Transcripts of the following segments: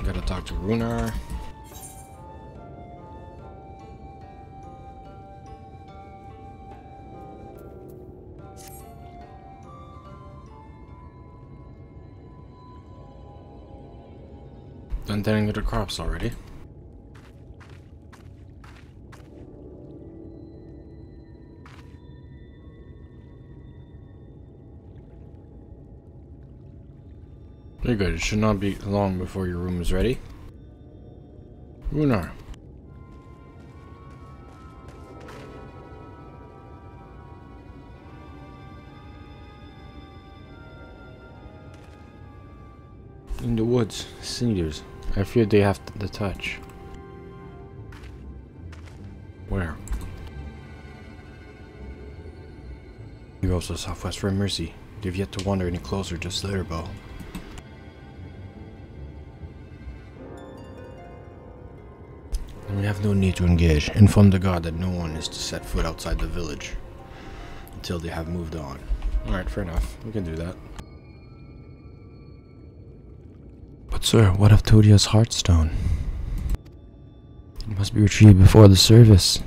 Gotta talk to Runar. Done tending to the crops already. Very good. It should not be long before your room is ready. Runar. In the woods, cedars. I fear they have the touch. Where? You also southwest from Mercy. You've yet to wander any closer to Slitterbow. We have no need to engage. Inform the guard that no one is to set foot outside the village until they have moved on. Alright, fair enough. We can do that. But sir, what of Todia's Heartstone? It must be retrieved before the service.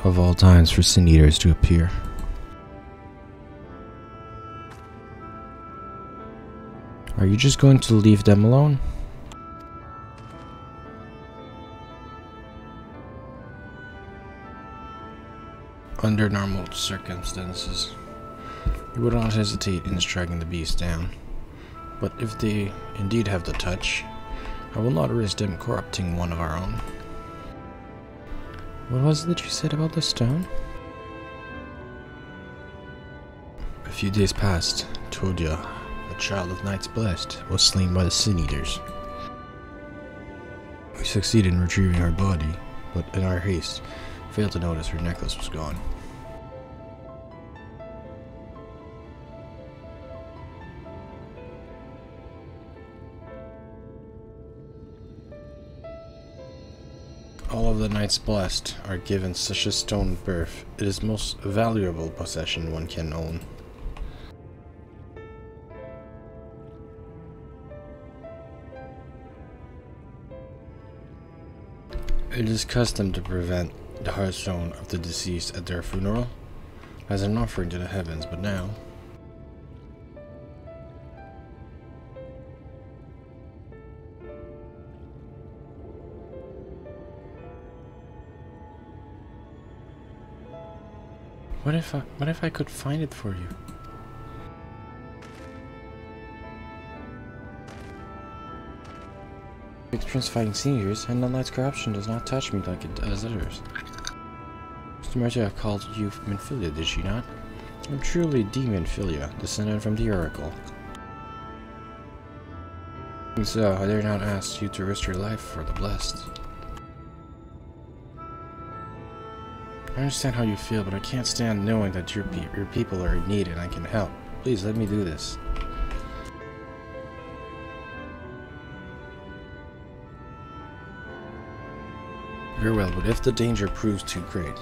Of all times for sin eaters to appear. Are you just going to leave them alone? Under normal circumstances, you would not hesitate in striking the beast down. But if they indeed have the touch, I will not risk them corrupting one of our own. What was it that you said about the stone? A few days past, Todia, a child of Knights Blessed, was slain by the Sin Eaters. We succeeded in retrieving her body, but in our haste, failed to notice her necklace was gone. All of the Knights Blessed are given such a stone at birth. It is the most valuable possession one can own. It is custom to present the heartstone of the deceased at their funeral as an offering to the heavens, but now What if I could find it for you? Experience fighting seniors, and the night's corruption does not touch me like it does others. Mr. Martia called you Minfilia, did she not? I'm truly Demonfilia, descendant from the Oracle. And so, I dare not ask you to risk your life for the blessed. I understand how you feel, but I can't stand knowing that your people are in need and I can help. Please let me do this. Very well, but if the danger proves too great,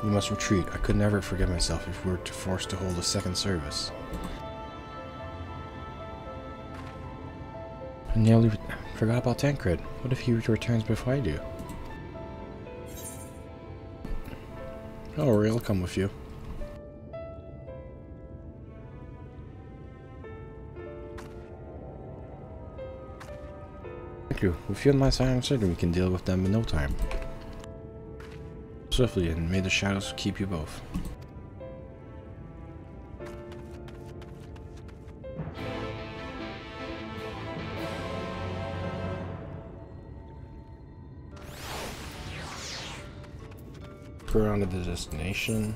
you must retreat. I could never forgive myself if we were forced to hold a second service. I nearly forgot about Tancred. What if he returns before I do? Oh, Rory, I'll come with you. Thank you. With you on my side, I'm certain we can deal with them in no time. Swiftly, and may the shadows keep you both. Go around to the destination.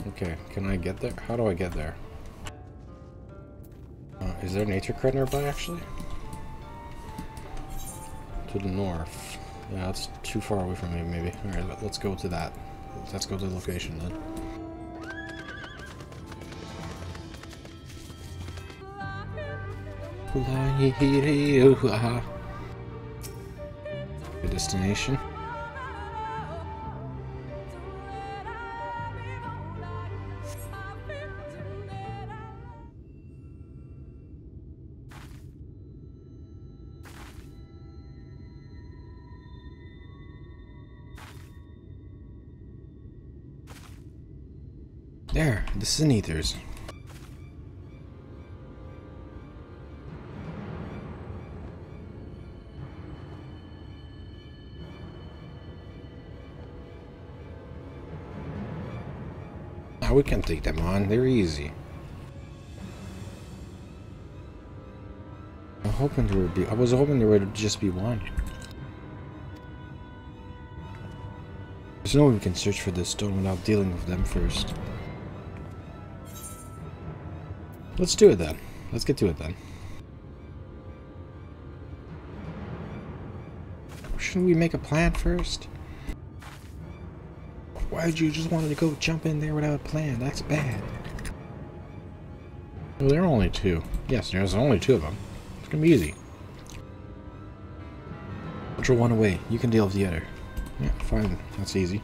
Okay, can I get there? How do I get there? Is there a nature cred nearby, actually? To the north. Yeah, that's too far away from me, maybe. Alright, let's go to that. Let's go to the location, then. The destination. There, this is an Aethers. Now we can take them on, they're easy. I was hoping there would just be one. There's no way we can search for this stone without dealing with them first. Let's do it then. Let's get to it then. Shouldn't we make a plan first? Why'd you just want to go jump in there without a plan? That's bad. Well, there are only two. Yes, there's only two of them. It's gonna be easy. I'll draw one away. You can deal with the other. Yeah, fine. That's easy.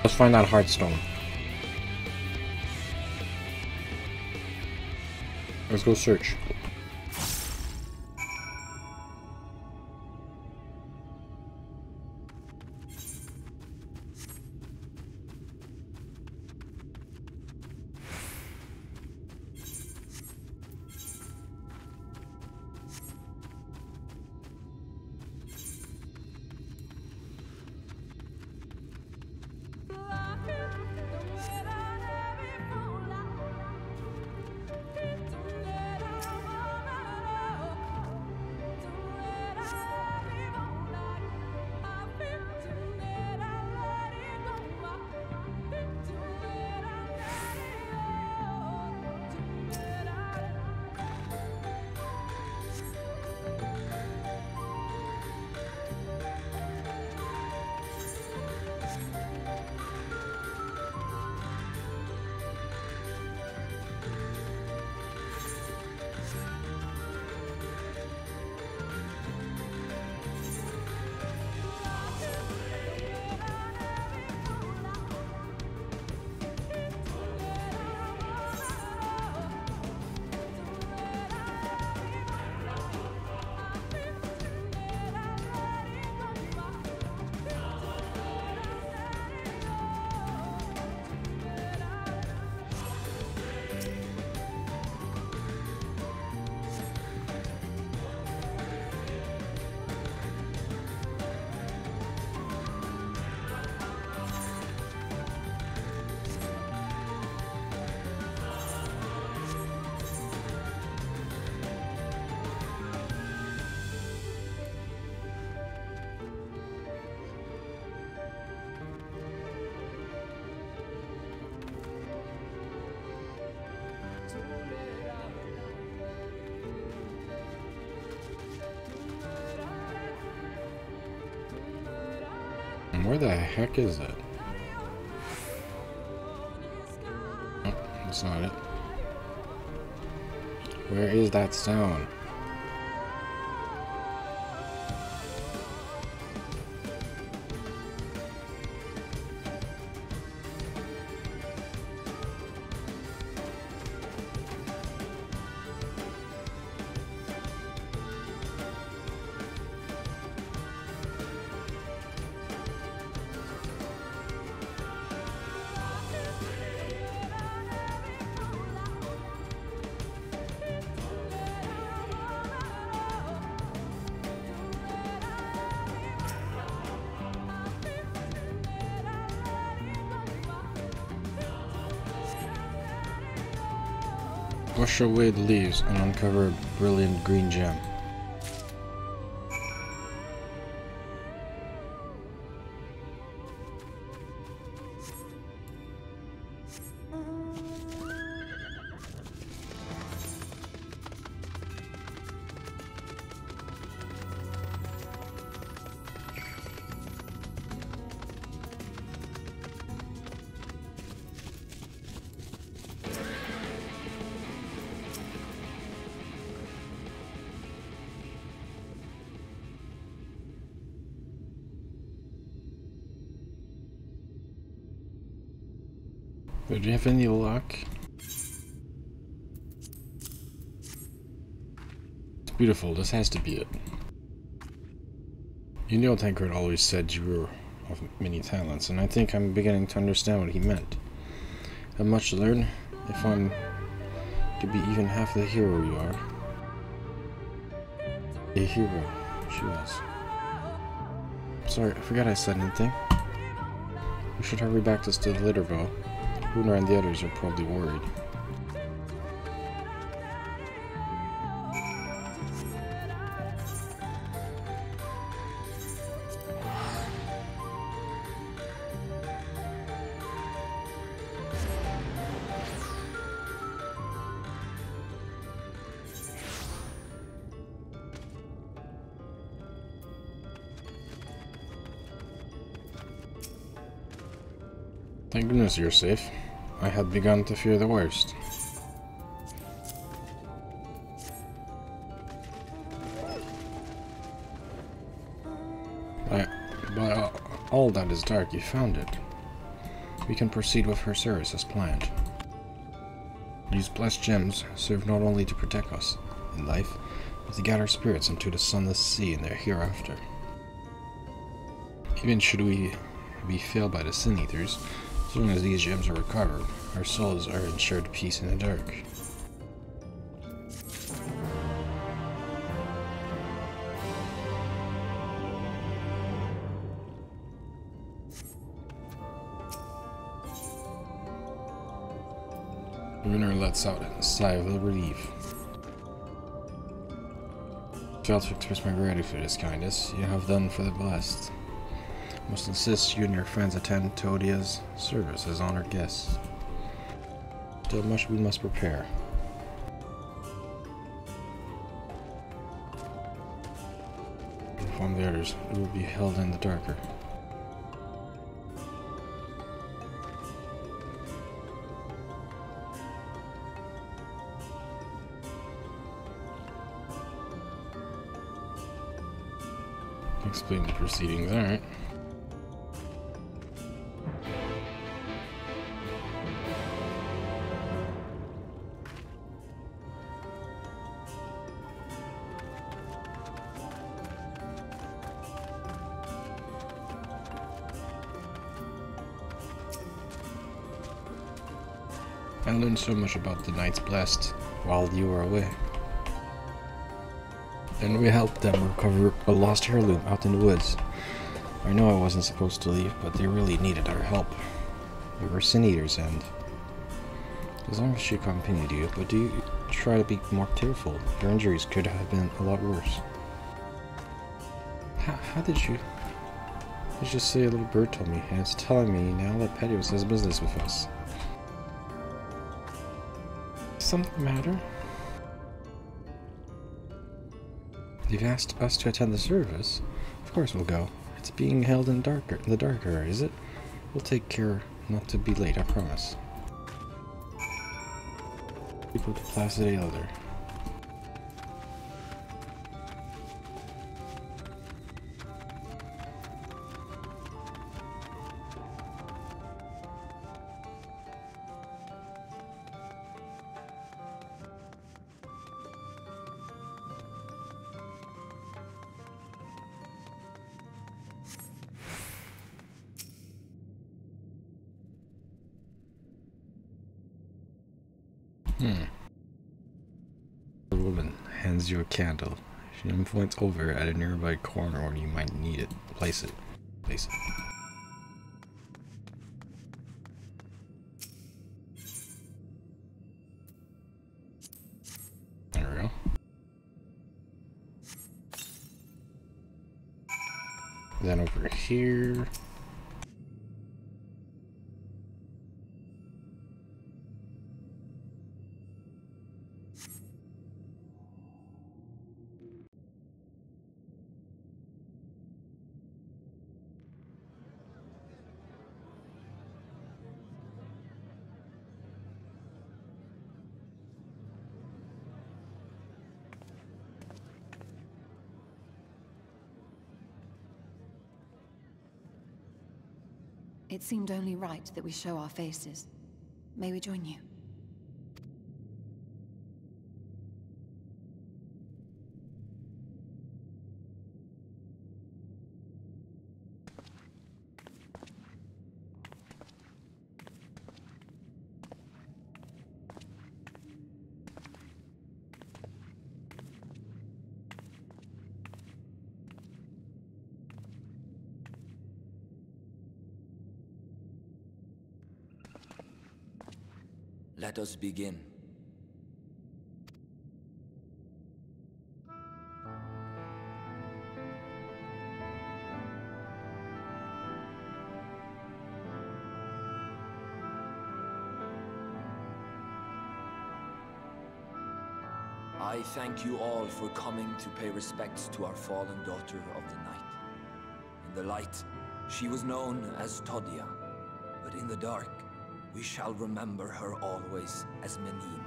Let's find that Heartstone. Let's go search. And where the heck is it? Oh, that's not it. Where is that stone? Brush away the leaves and uncover a brilliant green gem. Did you have any luck? It's beautiful, this has to be it. You know, Tancred always said you were of many talents, and I think I'm beginning to understand what he meant. I have much to learn if I'm to be even half the hero you are. A hero, she was. Sorry, I forgot I said anything. We should hurry back to the Litterville. Hooner and the others are probably worried. Thank goodness you're safe. I had begun to fear the worst. By all that is dark, you found it. We can proceed with her service as planned. These blessed gems serve not only to protect us in life, but to gather spirits into the sunless sea in their hereafter. Even should we be failed by the Sin Eaters, as long as these gems are recovered, our souls are ensured peace in the dark. Runner lets out a sigh of relief. I failed to express my gratitude for this kindness you have done for the blessed. I must insist you and your friends attend Todia's service as honored guests. Still much we must prepare. Inform the others, it will be held in the darker. Explain the proceedings, alright. I learned so much about the Knights Blessed while you were away. And we helped them recover a lost heirloom out in the woods. I know I wasn't supposed to leave, but they really needed our help. We were Sin Eaters, and as long as she accompanied you, but do you try to be more careful? Your injuries could have been a lot worse. How did you? Let's just say a little bird told me, and it's telling me now that Pedios has business with us. Something the matter? You've asked us to attend the service. Of course we'll go. It's being held in the darker, is it? We'll take care not to be late, I promise. People to Placid Elder. The woman hands you a candle. She points over at a nearby corner where you might need it. Place it. Place it. There we go. Then over here. It seemed only right that we show our faces. May we join you? Let us begin. I thank you all for coming to pay respects to our fallen daughter of the night. In the light, she was known as Todia, but in the dark, we shall remember her always as Menine.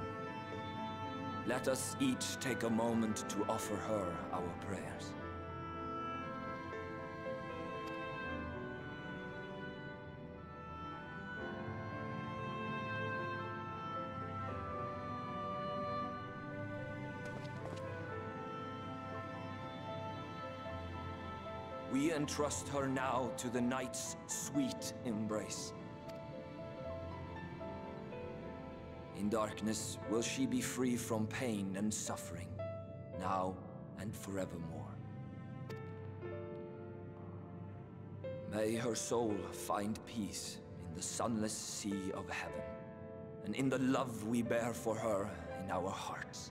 Let us each take a moment to offer her our prayers. We entrust her now to the night's sweet embrace. In darkness will she be free from pain and suffering, now and forevermore. May her soul find peace in the sunless sea of heaven, and in the love we bear for her in our hearts.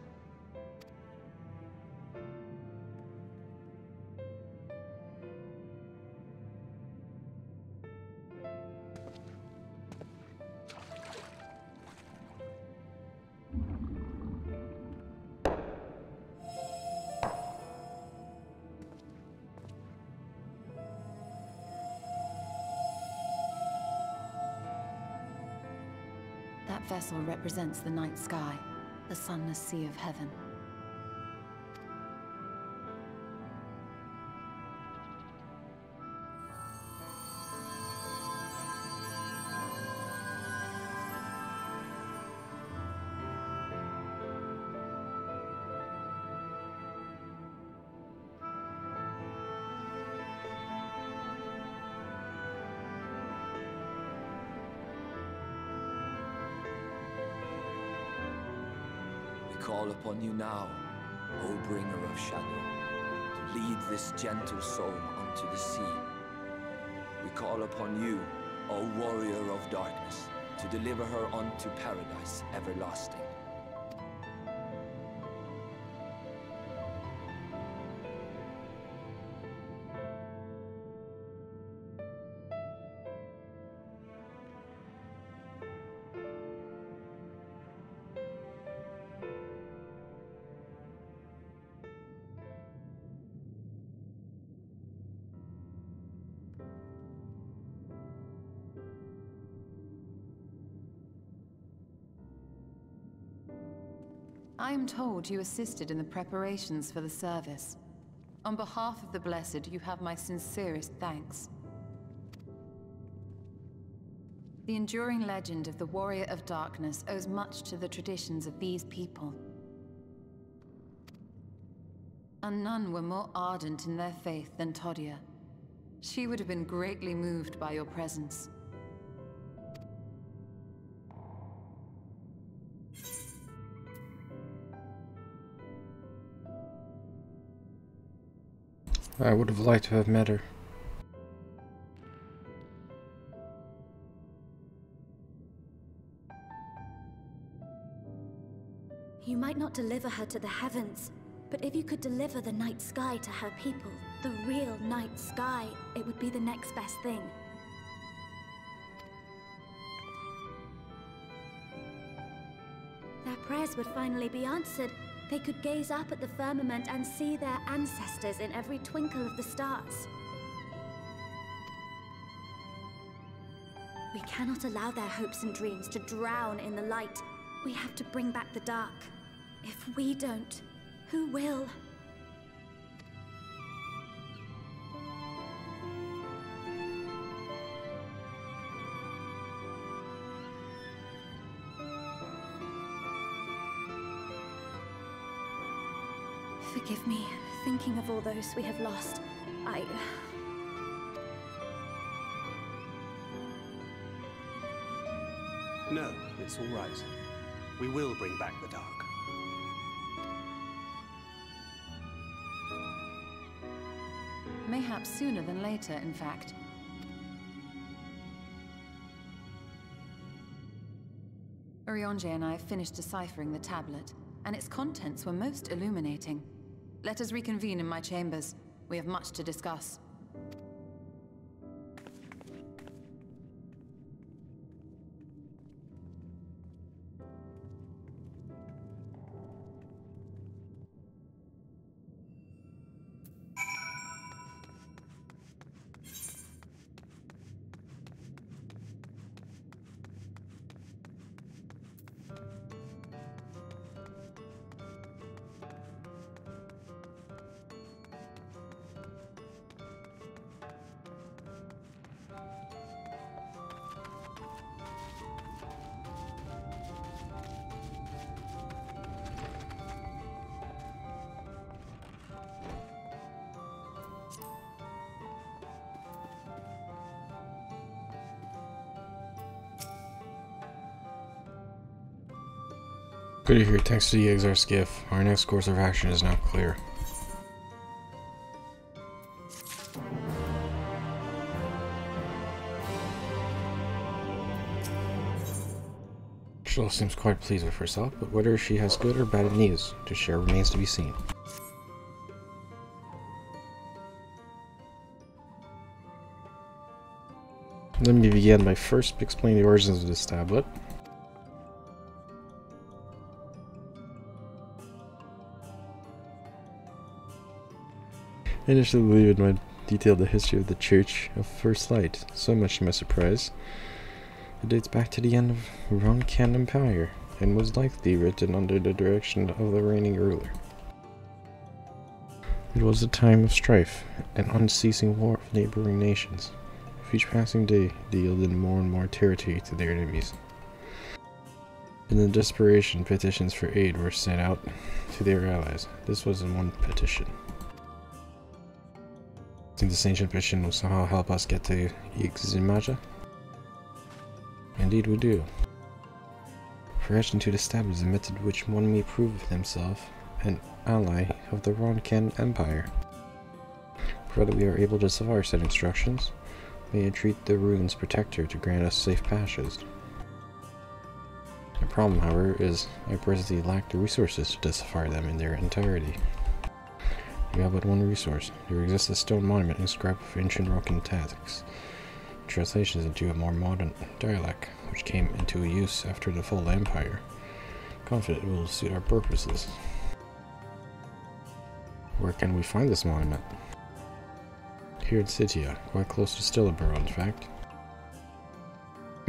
That vessel represents the night sky, the sunless sea of heaven. Call upon you now, O bringer of shadow, to lead this gentle soul unto the sea. We call upon you, O warrior of darkness, to deliver her unto paradise everlasting. I am told you assisted in the preparations for the service. On behalf of the Blessed, you have my sincerest thanks. The enduring legend of the Warrior of Darkness owes much to the traditions of these people. And none were more ardent in their faith than Todia. She would have been greatly moved by your presence. I would have liked to have met her. You might not deliver her to the heavens, but if you could deliver the night sky to her people, the real night sky, it would be the next best thing. Their prayers would finally be answered. They could gaze up at the firmament and see their ancestors in every twinkle of the stars. We cannot allow their hopes and dreams to drown in the light. We have to bring back the dark. If we don't, who will? Forgive me, thinking of all those we have lost. No, it's all right. We will bring back the dark. Mayhaps sooner than later, in fact. Orionje and I have finished deciphering the tablet, and its contents were most illuminating. Let us reconvene in my chambers. We have much to discuss. Good to hear. Thanks to the XR skiff, our next course of action is now clear. Sheila seems quite pleased with herself, but whether she has good or bad news to share remains to be seen. Let me begin by first explaining the origins of this tablet. I initially believed when I detailed the history of the Church of First Light, so much to my surprise. It dates back to the end of Roncan Empire, and was likely written under the direction of the reigning ruler. It was a time of strife and unceasing war of neighboring nations. With each passing day, they yielded more and more territory to their enemies. In the desperation, petitions for aid were sent out to their allies. This was in one petition. Think this ancient petition will somehow help us get to XIV? Indeed we do. For etching to the tablet is a method which one may prove himself an ally of the Roncan Empire. Provided we are able to decipher said instructions, may entreat the rune's protector to grant us safe passage. The problem, however, is I presently lack the resources to decipher them in their entirety. We have but one resource. There exists a stone monument inscribed with ancient Rokan texts, translations into a more modern dialect, which came into use after the fall of the Empire. Confident it will suit our purposes. Where can we find this monument? Here in Sitia, quite close to Stillaborough, in fact.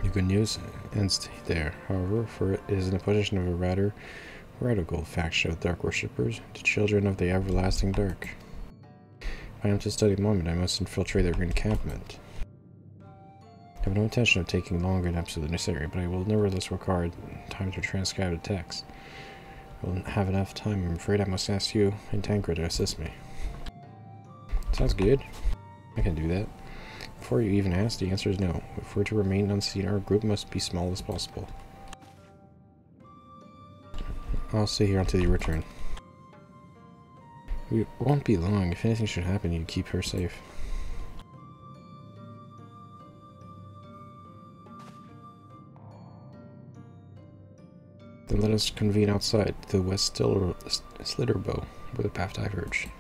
The good news ends there, however, for it is in the possession of a rather Radical faction of dark worshippers, the children of the everlasting dark. If I am to study moment, I must infiltrate their encampment. I have no intention of taking longer naps than necessary, but I will nevertheless require time to transcribe the text. I will have enough time. I'm afraid I must ask you and Tancred to assist me. Sounds good. I can do that. Before you even ask, the answer is no. If we're to remain unseen, our group must be small as possible. I'll stay here until you return. We won't be long. If anything should happen, you keep her safe. Then let us convene outside the west Slitterbow, where the path diverged.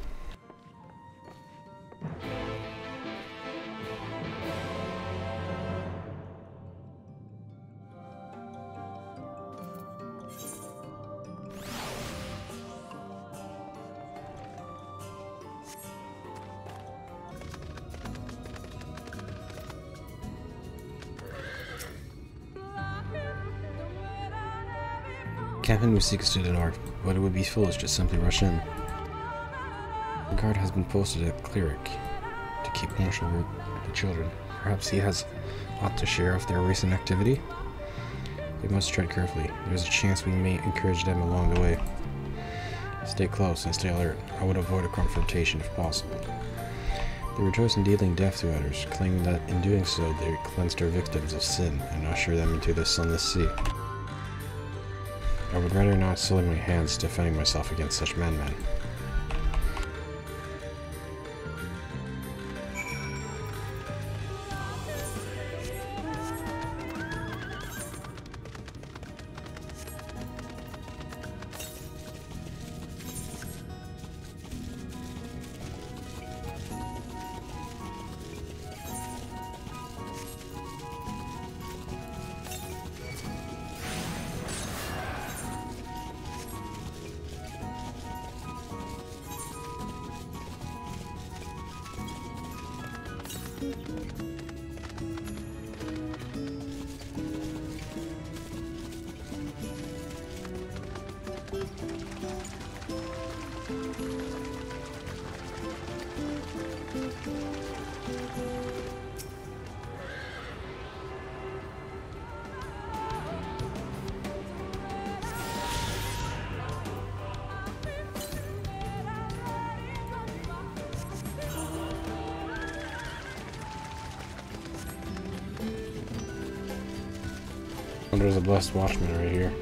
Captain Musik stood at our, but it would be foolish to simply rush in. A guard has been posted at Cleric to keep marshal over the children. Perhaps he has ought to share of their recent activity. We must tread carefully. There's a chance we may encourage them along the way. Stay close and stay alert. I would avoid a confrontation if possible. They rejoice in dealing death to others, claiming that in doing so they cleanse their victims of sin and usher them into the sunless sea. I would rather not sully my hands defending myself against such madmen. There's a blessed watchman right here.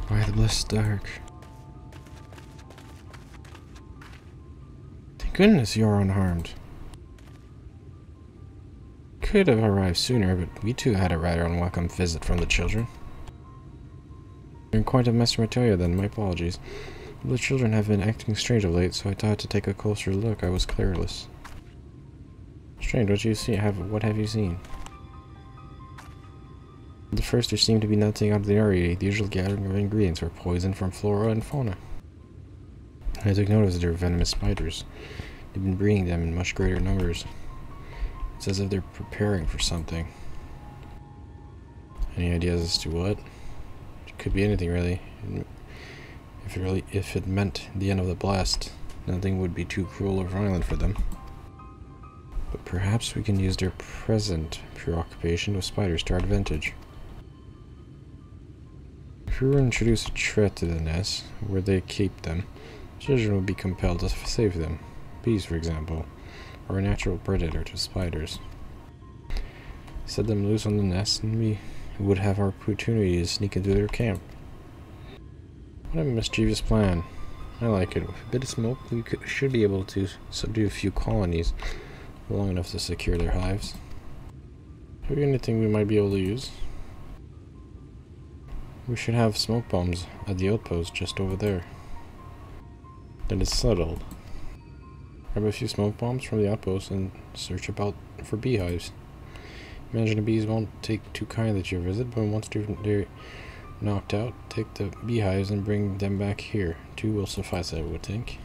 By the blessed dark. Thank goodness you're unharmed. Could have arrived sooner, but we too had a rather unwelcome visit from the children. You're in quite a mess, Materia, then. My apologies. The children have been acting strange of late, so I thought to take a closer look. I was careless. Strange, what have you seen? At first, there seemed to be nothing out of the ordinary, the usual gathering of ingredients for poison from flora and fauna. I took notice of their venomous spiders. They've been breeding them in much greater numbers. It's as if they're preparing for something. Any ideas as to what? It could be anything, really. If it meant the end of the blast, nothing would be too cruel or violent for them. But perhaps we can use their present preoccupation with spiders to our advantage. If we were to introduce a threat to the nest, where they keep them, children would be compelled to save them. Bees, for example, or a natural predator to spiders. Set them loose on the nest, and we would have our opportunity to sneak into their camp. What a mischievous plan. I like it. With a bit of smoke, we should be able to subdue a few colonies long enough to secure their hives. Have you anything we might be able to use? We should have smoke bombs at the outpost just over there. Then it's settled. Grab a few smoke bombs from the outpost and search about for beehives. Imagine the bees won't take too kindly to your visit, but once they're knocked out, take the beehives and bring them back here. 2 will suffice, I would think.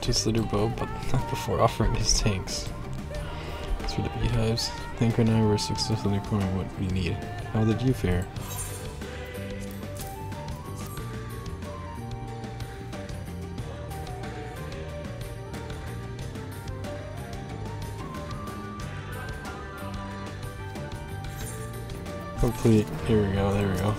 to slither bow, but not before offering his tanks. As for the beehives, Thinker and I were successfully growing what we need. How did you fare? Hopefully, here we go, there we go.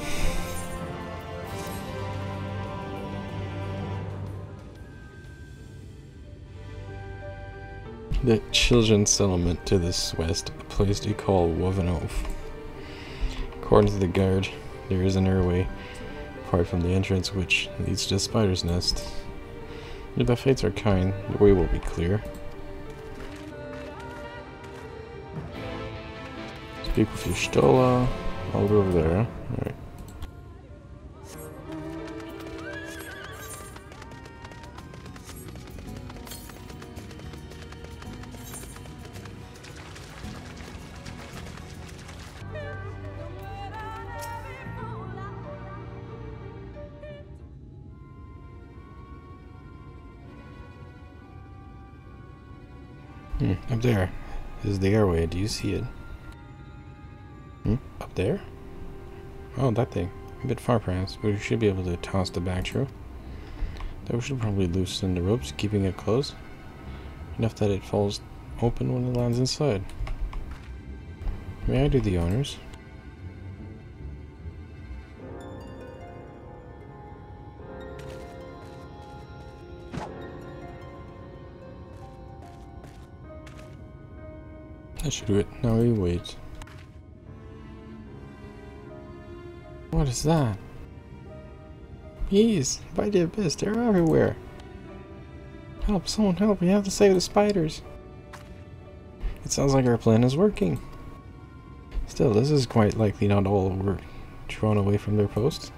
The children's settlement to the west, a place they call Wovenhof. According to the guard, there is an airway apart from the entrance which leads to the spider's nest. If the fates are kind, the way will be clear. Speak with your Stola. I'll go over there, huh? Alright. Up there is the airway. Do you see it? Up there? Oh, that thing. A bit far perhaps, but we should be able to toss the back through. Though we should probably loosen the ropes, keeping it closed. Enough that it falls open when it lands inside. May I do the honors? That should do it. Now we wait. What is that? Bees! By the abyss, they're everywhere! Help, someone help, we have to save the spiders! It sounds like our plan is working. Still, this is quite likely not all were drawn away from their posts.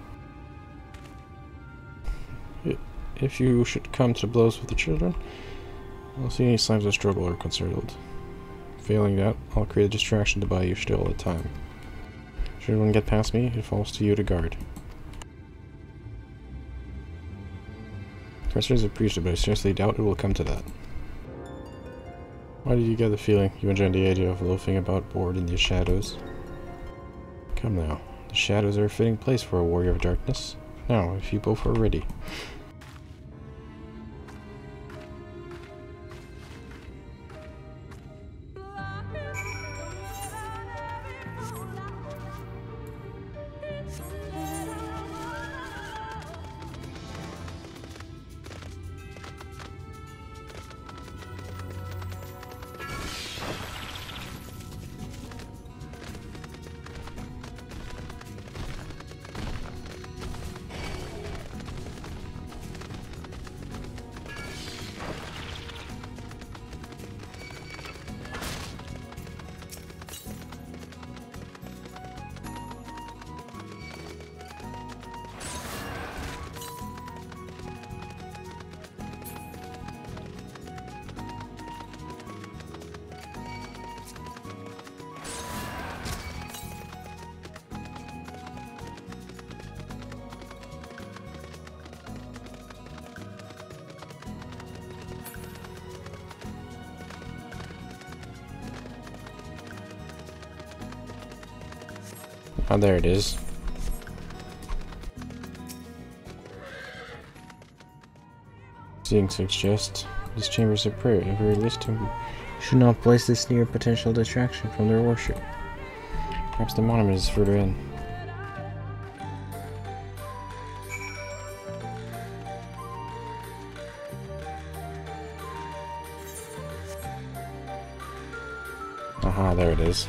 If you should come to blows with the children, I'll see any signs of struggle or concern. Failing that, I'll create a distraction to buy you still at time. Should anyone get past me, it falls to you to guard. Professor is appreciative, but I seriously doubt it will come to that. Why did you get the feeling you enjoyed the idea of loafing about bored in the shadows? Come now, the shadows are a fitting place for a warrior of darkness. Now, if you both are ready. Oh, there it is. Seeing suggest this chamber is a prayer. At the very least, we should not place this near potential distraction from their worship. Perhaps the monument is further in. Aha, there it is.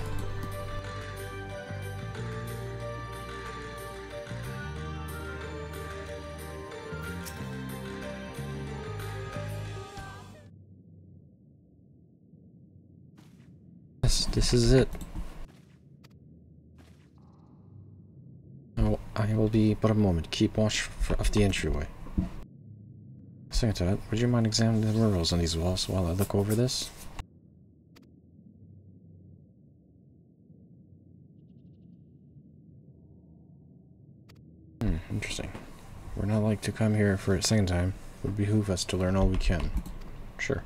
This is it. Oh, I will be but a moment. Keep watch of the entryway. Second to that, would you mind examining the murals on these walls while I look over this? Interesting. We're not like to come here for a second time. It would behoove us to learn all we can. Sure.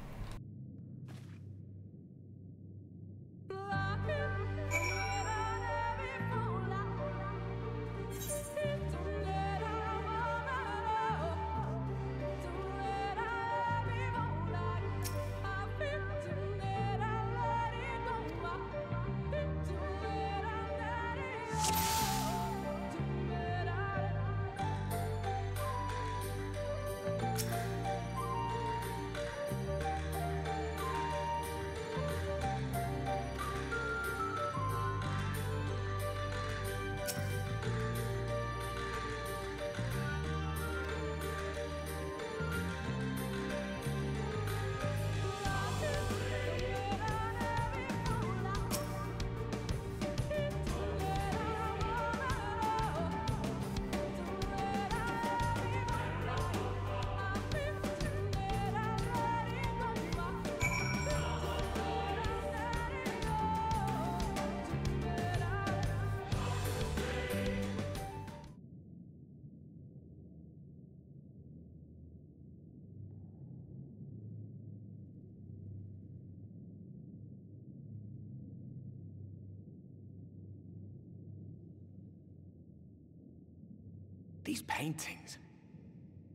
These paintings,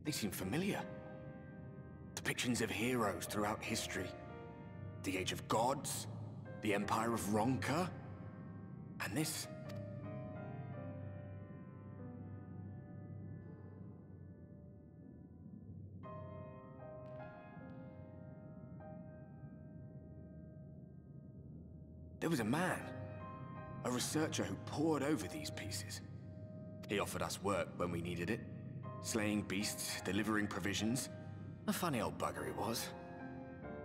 they seem familiar. Depictions of heroes throughout history. The Age of Gods, the Empire of Ronka, and this. There was a man, a researcher who pored over these pieces. He offered us work when we needed it. Slaying beasts, delivering provisions. A funny old bugger he was.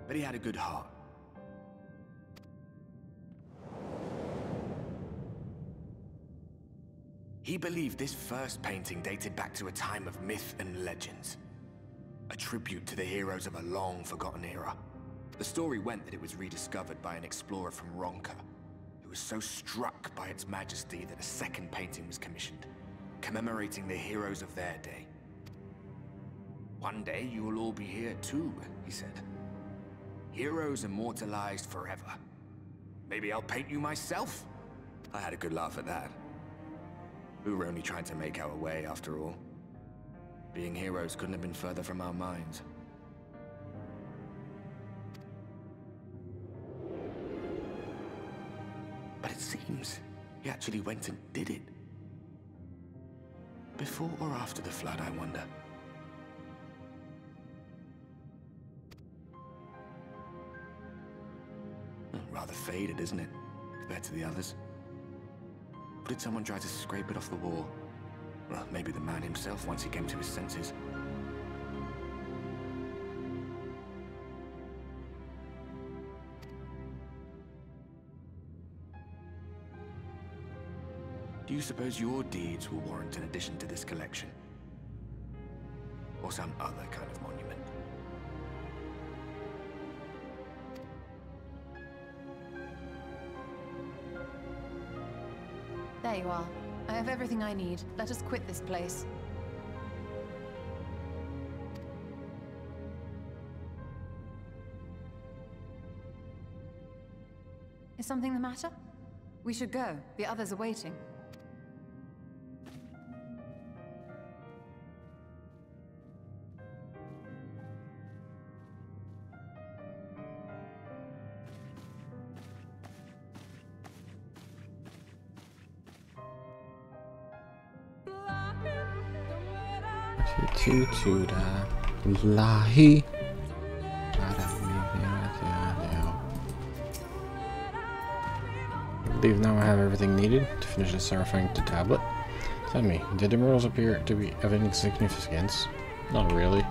But he had a good heart. He believed this first painting dated back to a time of myth and legends. A tribute to the heroes of a long-forgotten era. The story went that it was rediscovered by an explorer from Ronka, who was so struck by its majesty that a second painting was commissioned, commemorating the heroes of their day. One day you will all be here too, he said. Heroes immortalized forever. Maybe I'll paint you myself? I had a good laugh at that. We were only trying to make our way after all. Being heroes couldn't have been further from our minds. But it seems he actually went and did it. Before or after the flood, I wonder. Rather faded, isn't it? Compared to the others. Or did someone try to scrape it off the wall? Well, maybe the man himself once he came to his senses. Do you suppose your deeds will warrant an addition to this collection? Or some other kind of monument? There you are. I have everything I need. Let us quit this place. Is something the matter? We should go. The others are waiting. Lahi. I believe now I have everything needed to finish the Sarafang tablet. Tell me, did the murals appear to be of any significance? Not really.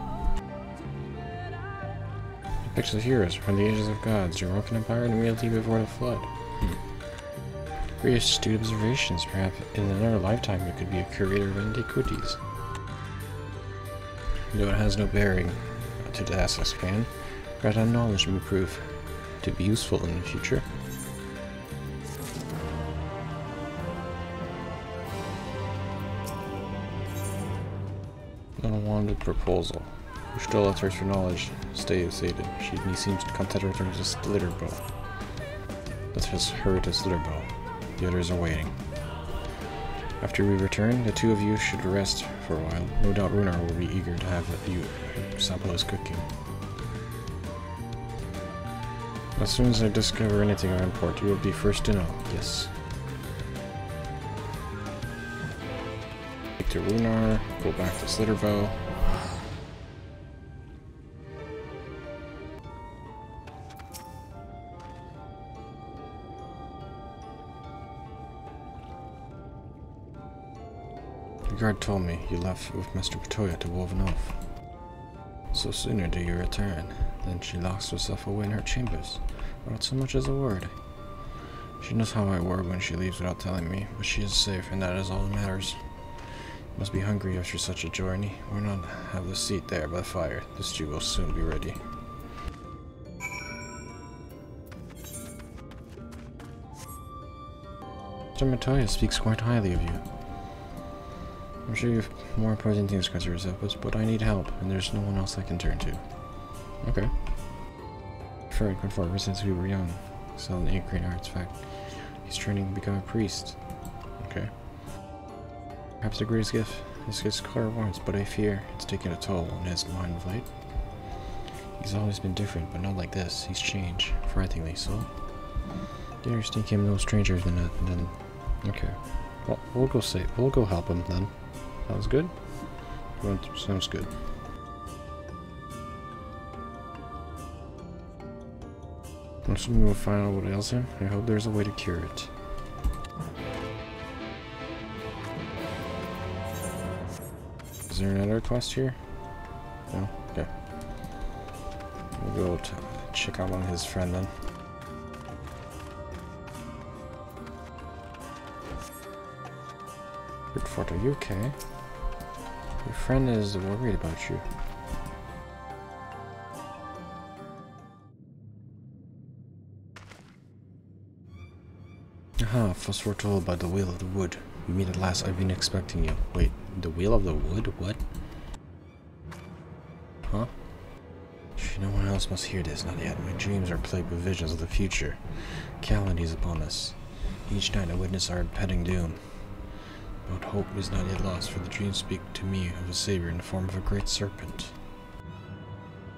It pictures the heroes from the ages of gods, your Rokan Empire, and reality before the flood. Very astute observations. Perhaps in another lifetime you could be a curator of antiquities. Though it has no bearing to the Essex can, but our knowledge may prove to be useful in the future. Unwanted proposal. Who still has thirst for knowledge, stay sated. He seems content to return to Slitherbow. Let us hurry to Slitherbow. The others are waiting. After we return, the two of you should rest for a while. No doubt Runar will be eager to have you sample his cooking. As soon as I discover anything of import, you will be first to know. Yes. Take to Runar, go back to Slitherbow. The guard told me you left with Master Patoya to Woven Off. So sooner do you return. Then she locks herself away in her chambers, without so much as a word. She knows how I work when she leaves without telling me, but she is safe, and that is all that matters. You must be hungry after such a journey. Why not have the seat there by the fire? The stew will soon be ready. Master Patoya speaks quite highly of you. I'm sure you have more important things to consider yourself, but I need help, and there's no one else I can turn to. Okay. Fred good for ever since we were young. Selling ancient artifact. He's training to become a priest. Okay. Perhaps the greatest gift this gets Clara wants, but I fear it's taken a toll on his mind of late. He's always been different, but not like this. He's changed, frighteningly so. The others think him no stranger than that, and then... Okay. Well, we'll go help him then. Sounds good? Sounds good. I'm assuming we'll find out what ails him. I hope there's a way to cure it. Is there another quest here? No? Okay. We'll go to check out on his friend then. Good Fort, are you okay? Your friend is worried about you. Aha, was foretold by the Wheel of the Wood. We meet at last. I've been expecting you. Wait, the Wheel of the Wood? What? Huh? No one else must hear this, not yet. My dreams are plagued with visions of the future. Calamities upon us. Each night I witness our impending doom. But hope is not yet lost, for the dreams speak to me of a savior in the form of a great serpent.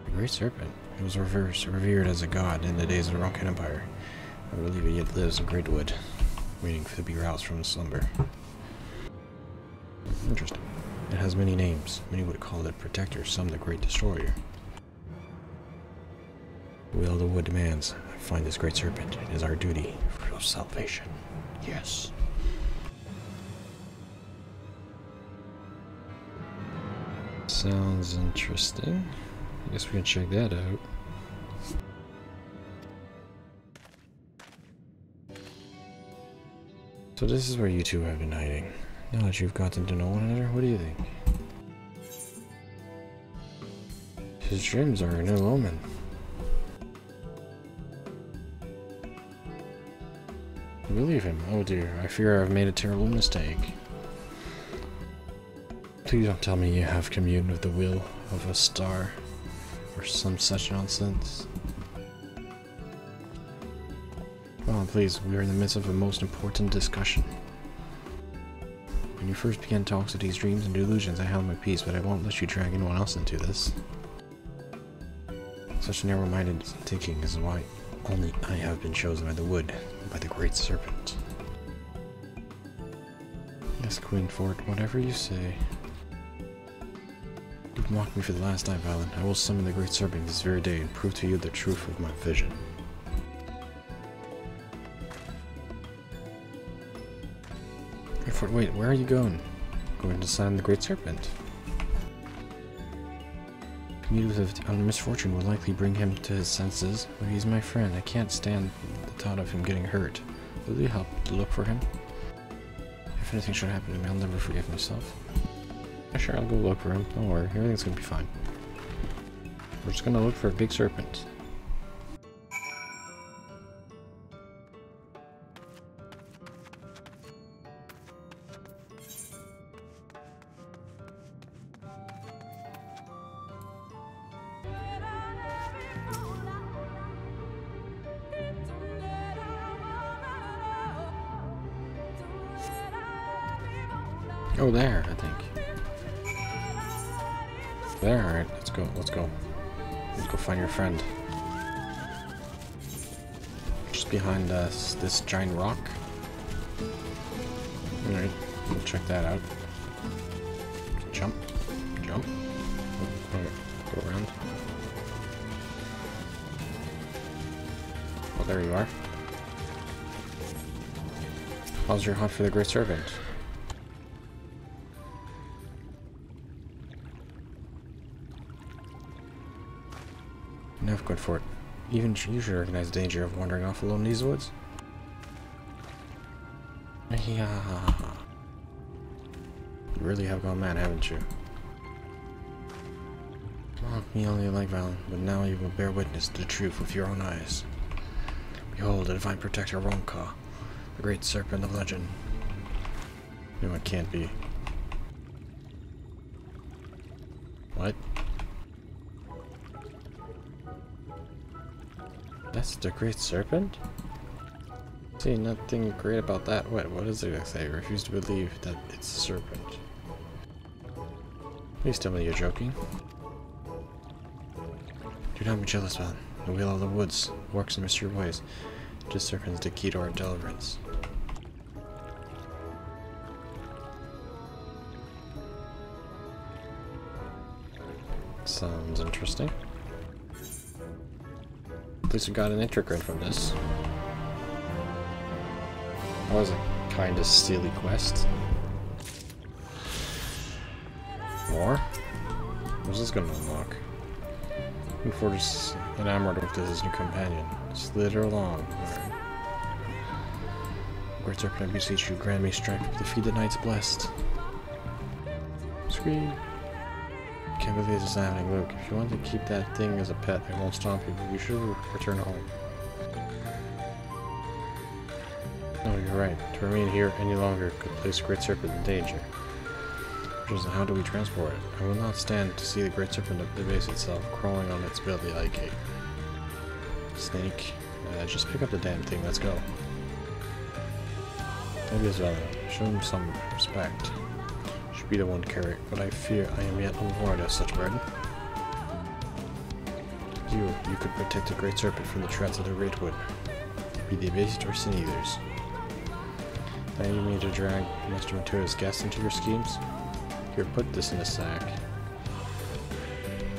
A great serpent? It was revered as a god in the days of the Rokan Empire. I believe it yet lives in Greatwood, waiting to be roused from slumber. Interesting. It has many names. Many would call it Protector, some the Great Destroyer. The Will of the Wood demands I find this great serpent. It is our duty for your salvation. Yes. Sounds interesting. I guess we can check that out. So this is where you two have been hiding. Now that you've gotten to know one another, what do you think? His dreams are an ill omen. Believe him. Oh dear, I fear I've made a terrible mistake. Please don't tell me you have communed with the will of a star, or some such nonsense. Come on, please, we are in the midst of a most important discussion. When you first began talks of these dreams and delusions, I held my peace, but I won't let you drag anyone else into this. Such narrow-minded thinking is why only I have been chosen by the wood, by the great serpent. Yes, Queen Fort, whatever you say. You've mocked me for the last time, Valen. I will summon the great serpent this very day and prove to you the truth of my vision. Fort, wait, where are you going? Going to summon the great serpent. To meet with a misfortune will likely bring him to his senses, but he's my friend. I can't stand the thought of him getting hurt. Will you help to look for him? If anything should happen to me, I'll never forgive myself. Yeah, sure, I'll go look for him. Don't worry, everything's gonna be fine. We're just gonna look for a big serpent. Oh, there, I think. There, alright, let's go, let's go. Let's go find your friend. Just behind us, this giant rock. Alright, we'll check that out. Jump. Jump. Okay, go around. Oh, there you are. How's your hunt for the Great Serpent? Enough good for it. Even you should recognize the danger of wandering off alone in these woods. Yeah. You really have gone mad, haven't you? Mock me only like Valen, but now you will bear witness to the truth with your own eyes. Behold, the divine protector Ronka, the great serpent of legend. No, it can't be. What? That's the great serpent? See, nothing great about that. What is it say? I refuse to believe that it's a serpent. Please tell me you're joking. Do not be jealous, man. The wheel of the woods works in mysterious ways. This serpent's the key to our deliverance. Sounds interesting. At least we got an Aether grid from this. That was a kinda silly quest. More? What's this gonna unlock? Looking forward to enamored with this new companion. Slither along. Alright. Great Serpent, I beseech you, grant me strength to defeat the knights blessed. Scream. Can't believe this is happening. Look, if you want to keep that thing as a pet, I won't stop you, but you should return home. No, you're right. To remain here any longer could place Great Serpent in danger. How do we transport it? I will not stand to see the Great Serpent at the base itself, crawling on its belly like a snake. Just pick up the damn thing, let's go. Maybe as well, show him some respect. Should be the one to carry it, but I fear I am yet unwarned of such burden. You could protect the Great Serpent from the threats of the Greatwood. Be they beast or sin eaters. Now you mean to drag Master Matura's guests into your schemes? Here, put this in a sack.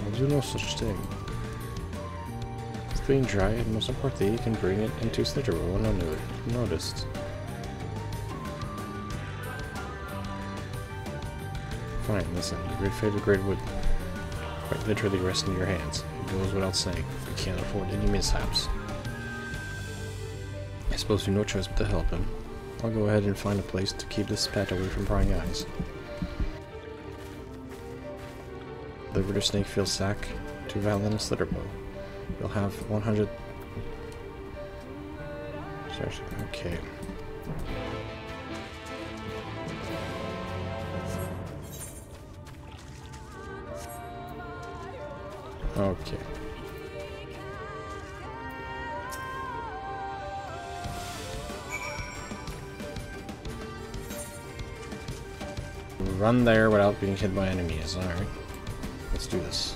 I'll do no such thing. It's clean, dry, and most importantly, you can bring it into Slitterville unnoticed. Fine, listen, your great favorite Greatwood quite literally rests in your hands. It goes without saying, you can't afford any mishaps. I suppose you've no choice but to help him. I'll go ahead and find a place to keep this pet away from prying eyes. Deliver the Snakefield sack to Valen and Slitterbow. You'll have 100... Okay. Okay. Run there without being hit by enemies, alright. Let's do this.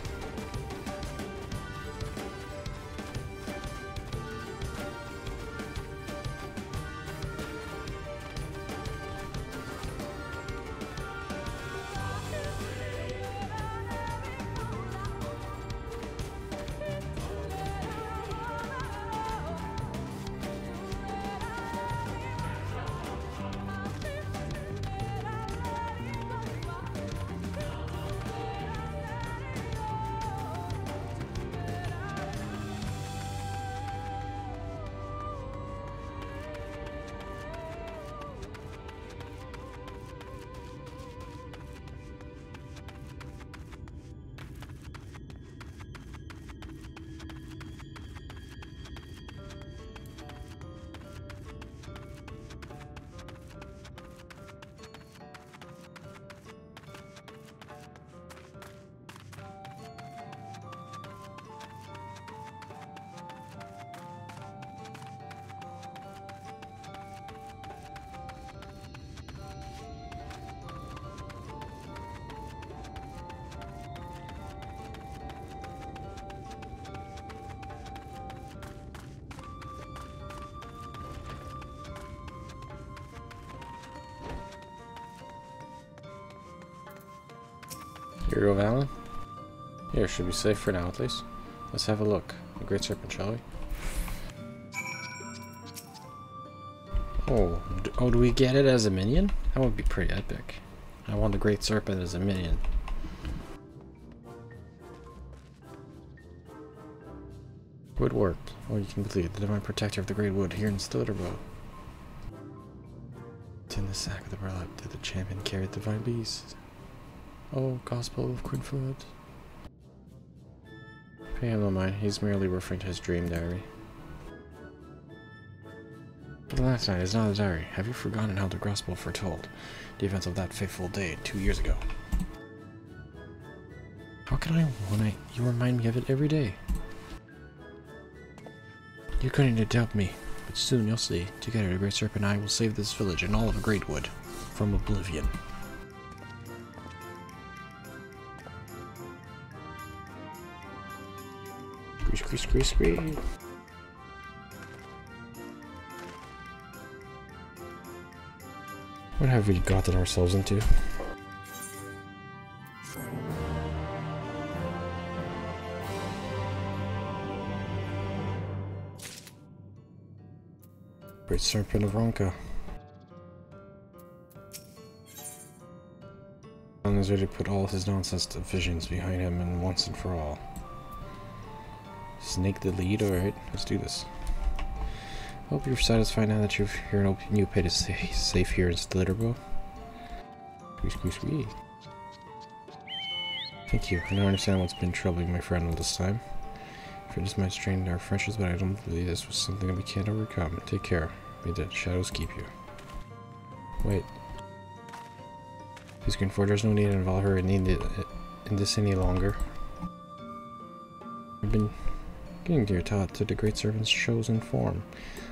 Here you go, Valen. Here, should be safe for now at least. Let's have a look. The Great Serpent, shall we? Oh, do we get it as a minion? That would be pretty epic. I want the Great Serpent as a minion. Wood worked. Oh, you can believe the divine protector of the Great Wood here in Stilliterbo. In the sack of the burlap did the champion carry the divine beast. Oh, Gospel of Quinfoot. Pay him no mind, he's merely referring to his dream diary. But the last night is not a diary. Have you forgotten how the Gospel foretold the events of that fateful day 2 years ago? How can I when you remind me of it every day? You couldn't doubt me, but soon you'll see. Together the Great Serpent and I will save this village and all of Greatwood from oblivion. Scree. What have we gotten ourselves into? Great Serpent of Ronka. Alan is ready to put all his nonsense visions behind him and once and for all. Snake the lead? Alright, let's do this. Hope you're satisfied now that you've here and new pit is safe here in Stilliterbo. Squeeze. Thank you. I now understand what's been troubling my friend all this time. For this might strain our friendships, but I don't believe this was something that we can't overcome. Take care. May the shadows keep you. Wait. Please, Greenford, there's no need to involve her in this any longer. I've been getting to your thought to the Great Serpent's chosen form.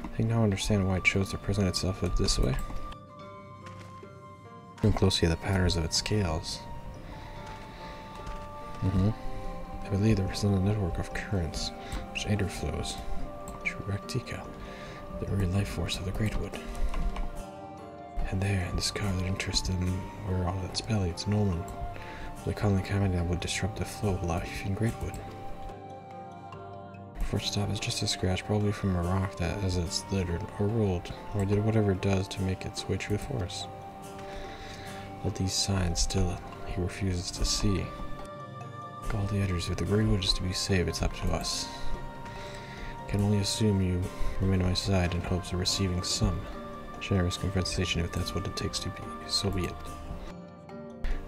I think now I understand why it chose to present itself this way. Look closely at the patterns of its scales. I believe there is a network of currents which Aether flows through Rak Tika, the very life force of the Greatwood. And there, in the scar that interests them, where on its belly, it's an omen, the calling cavity that would disrupt the flow of life in Greatwood. First stop is just a scratch, probably from a rock that as it slithered or rolled, or did whatever it does to make its way through the forest. But these signs still he refuses to see. All the others, if the Greatwood is to be saved, it's up to us. I can only assume you remain at my side in hopes of receiving some generous compensation if that's what it takes to be, so be it.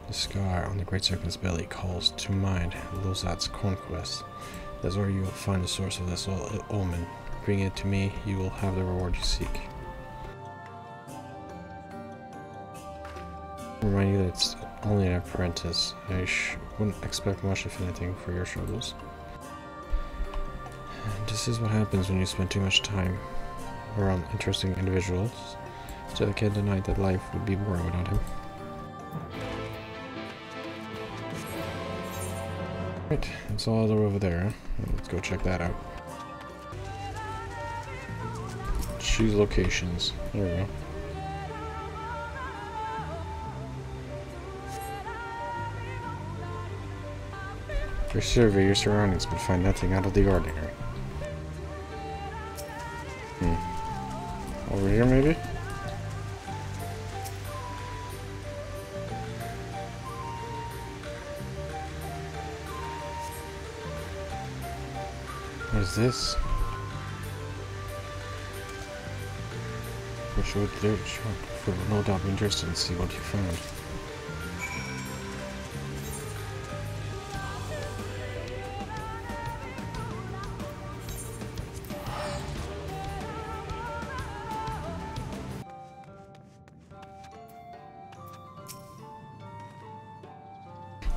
The scar on the Great Serpent's belly calls to mind Lozat's conquest. That's where you will find the source of this omen. Bring it to me, you will have the reward you seek. Remind you that it's only an apprentice. I wouldn't expect much, if anything, for your troubles. And this is what happens when you spend too much time around interesting individuals. Still, I can't deny that life would be boring without him. Right, it's all over there, huh? Let's go check that out. Choose locations. There we go. Survey your surroundings, but find nothing out of the ordinary. Over here, maybe? What is this? Which would do for no doubt be interested in see what you found.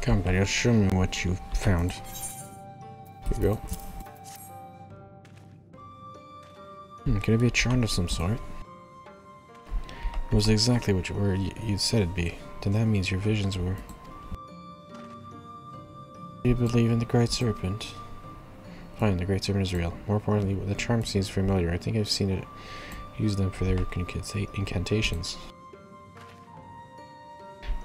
Come, buddy, show me what you found. Here you go. Could it be a charm of some sort? It was exactly what you said it'd be. Then that means your visions were. Do you believe in the Great Serpent? Fine, the Great Serpent is real. More importantly, the charm seems familiar. I think I've seen it use them for their incantations.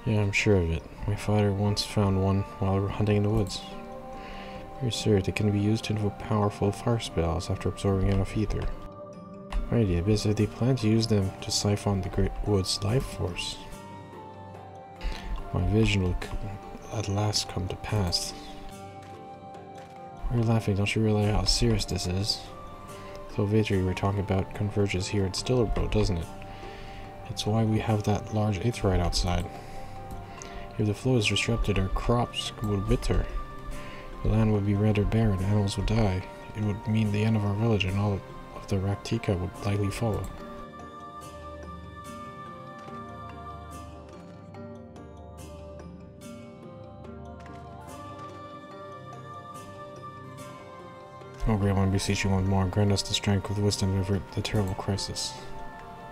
Yeah, I'm sure of it. My father once found one while we were hunting in the woods. Very serious. It can be used to invoke powerful fire spells after absorbing enough ether. My idea is if they plan to use them to siphon the Greatwood's life force. My vision will at last come to pass. You're laughing, don't you realize how serious this is? The victory we're talking about converges here at Stillerbro, doesn't it? It's why we have that large aetherite outside. If the flow is disrupted, our crops would wither. The land would be rendered barren, animals would die. It would mean the end of our village, and all of the Rak Tika would likely follow. Oh, Grandma, I beseech you one more. Grant us the strength with wisdom to avert the terrible crisis.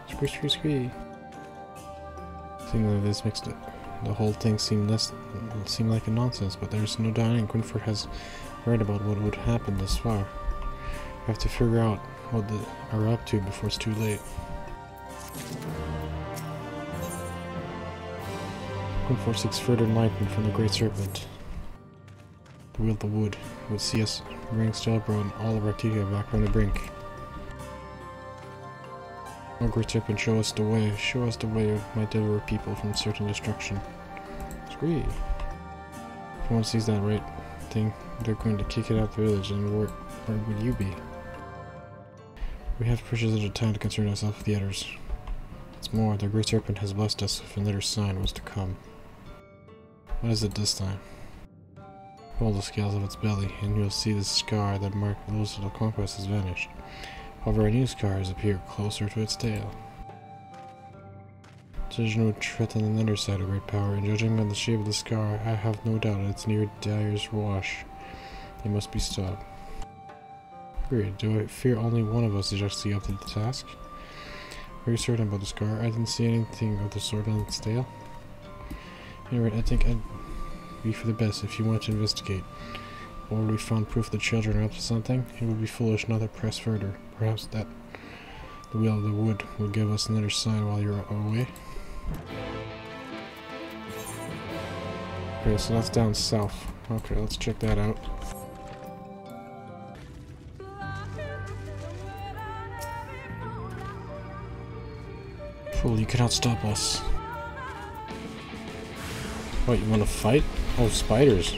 Scree, scree, scree. Seeing that this makes the whole thing seem like a nonsense, but there's no doubting Gwynfor has read about what would happen this far. We have to figure out what they are up to before it's too late. Gwynfor seeks further enlightenment from the Great Serpent. The Will of the Wood would see us bring Stillerbro and all of Rak Tika back from the brink. O Great Serpent, show us the way might deliver people from certain destruction. Scree! If one sees that right thing, they're going to kick it out of the village, and where would you be? We have precious little time to concern ourselves with the others. What's more, the Great Serpent has blessed us with another sign was to come. What is it this time? Hold the scales of its belly, and you'll see the scar that marked the list of the conquest has vanished. However, a new scar has appeared closer to its tail. Judging would threaten another side of great power, and judging by the shape of the scar, I have no doubt it's near Dyer's Wash. It must be stopped. Agreed. Do I fear only one of us is actually up to the task? Are you certain about the scar? I didn't see anything of the sort on its tail. Anyway, I think I'd be for the best if you want to investigate. Or we found proof the children are up to something, it would be foolish not to press further. Perhaps that the Will of the Wood will give us another sign while you're away. Okay, so that's down south. Okay, let's check that out. Fool, you cannot stop us. What, you want to fight? Oh, spiders.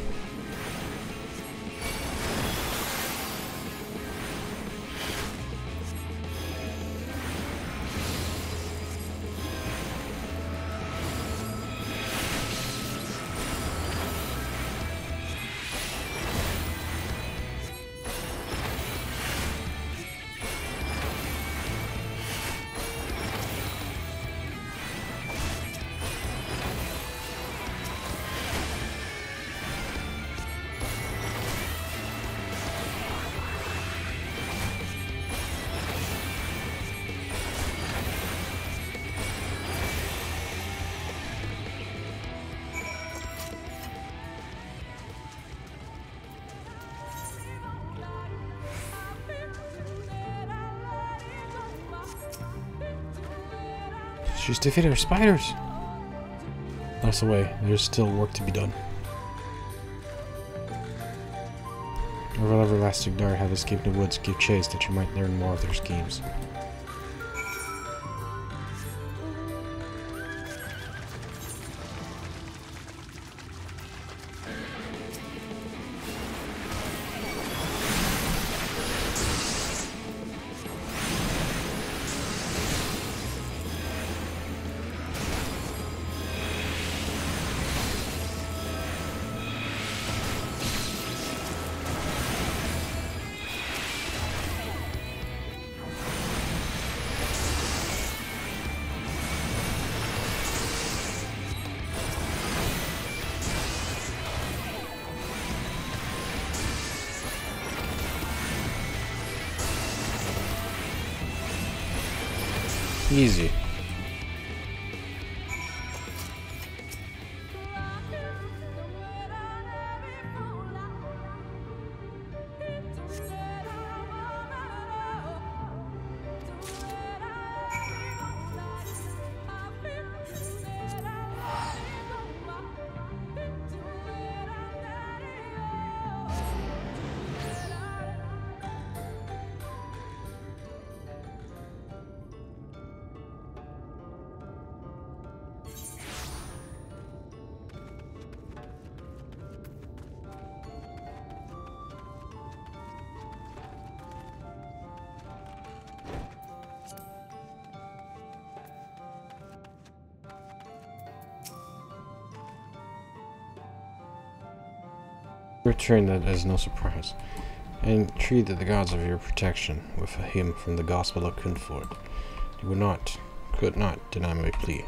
She's defeated her spiders! That's the way. There's still work to be done. Or will everlasting Dar have escaped the woods give chase that you might learn more of their schemes. Easy. return that as no surprise, and entreated the gods of your protection with a hymn from the Gospel of Comfort. You could not deny my plea.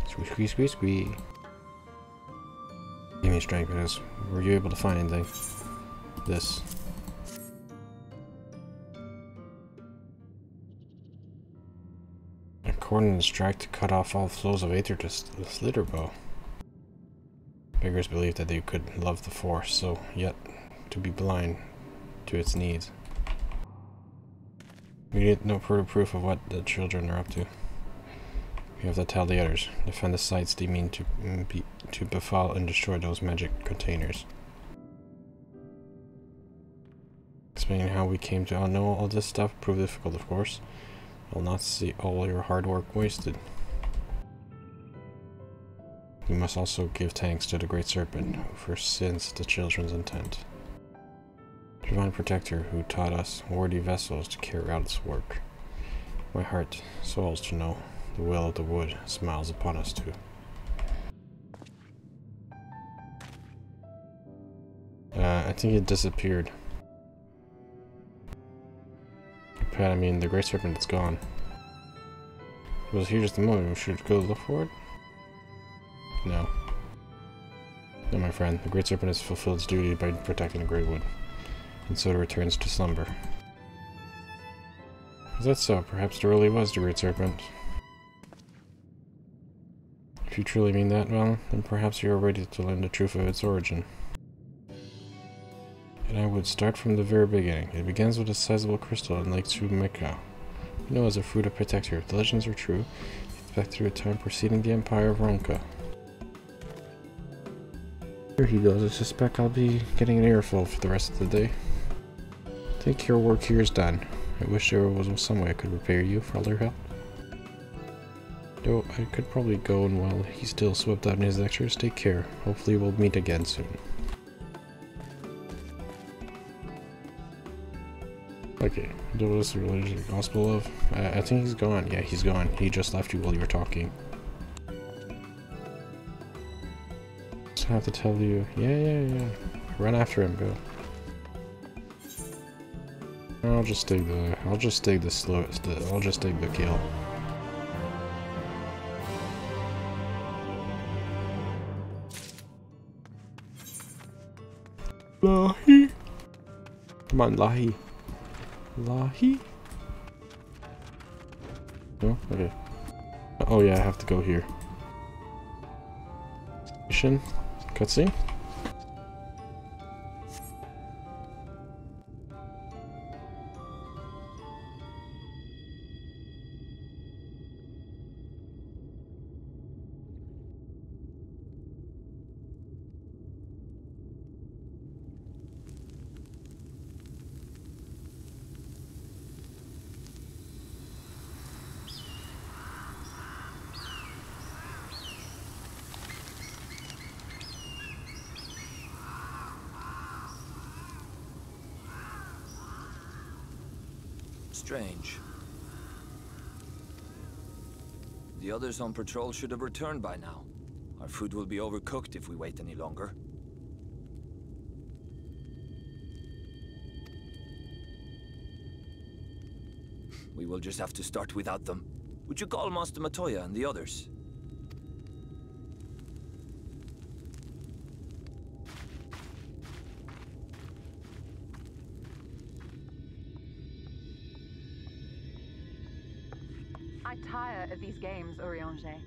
Squee, squee, squee, squee. Give me strength, because were you able to find anything? This. According to strike to cut off all flows of Aether to the slither bow. Beggars believed that they could love the Force, so yet to be blind to its needs. We need no further proof of what the children are up to. We have to tell the others. Defend the sites they mean to befoul and destroy those magic containers. Explaining how we came to know all this stuff proved difficult, of course. I will not see all your hard work wasted. We must also give thanks to the Great Serpent, who foresins the children's intent. Divine Protector, who taught us worthy vessels to carry out its work. My heart souls to know the will of the wood smiles upon us too. I think it disappeared. Pat, I mean, the Great Serpent is gone. It was here just a moment. We should go look for it? No. No, my friend. The Great Serpent has fulfilled its duty by protecting the Greatwood, and so it returns to slumber. Is that so? Perhaps there really was the Great Serpent. If you truly mean that, well, then perhaps you are ready to learn the truth of its origin. And I would start from the very beginning. It begins with a sizable crystal in Lake Tsumeka. You know, as a fruit of Protector, if the legends are true, it's back through a time preceding the Empire of Ronka. Here he goes. I suspect I'll be getting an earful for the rest of the day. I think your work here is done. I wish there was some way I could repay you for all your help. Though I could probably go, and while he's still swept out in his lectures, take care. Hopefully we'll meet again soon. Okay, this religion, gospel of. I think he's gone. Yeah, he's gone. He just left you while you were talking. Just have to tell you. Yeah. Run after him. Go. I'll just take the kill. Lahi. Come on, Lahi. Lahi? No? Okay. Oh yeah, I have to go here. Mission? Cutscene? Strange. The others on patrol should have returned by now. Our food will be overcooked if we wait any longer. We will just have to start without them. Would you call Master Matoya and the others? I tire of these games, Urianger.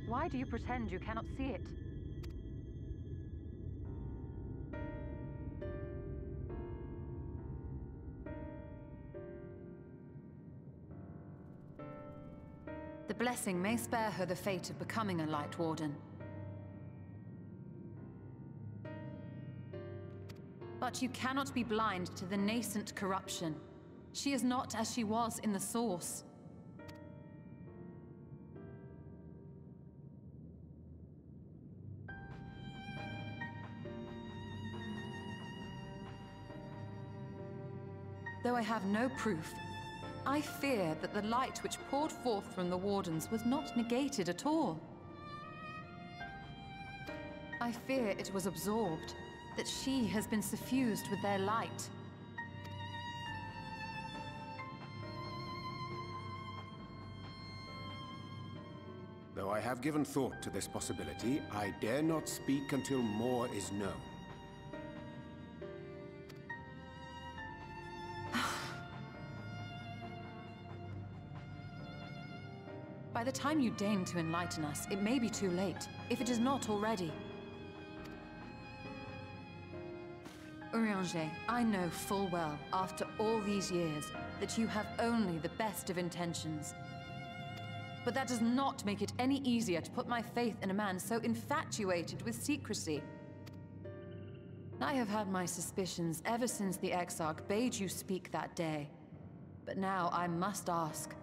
Why do you pretend you cannot see it? The blessing may spare her the fate of becoming a Light Warden. But you cannot be blind to the nascent corruption. She is not as she was in the Source. Though I have no proof, I fear that the light which poured forth from the Wardens was not negated at all. I fear it was absorbed, that she has been suffused with their light. Though I have given thought to this possibility, I dare not speak until more is known. By the time you deign to enlighten us, it may be too late, if it is not already. Urianger, I know full well, after all these years, that you have only the best of intentions. But that does not make it any easier to put my faith in a man so infatuated with secrecy. I have had my suspicions ever since the Exarch bade you speak that day. But now I must ask.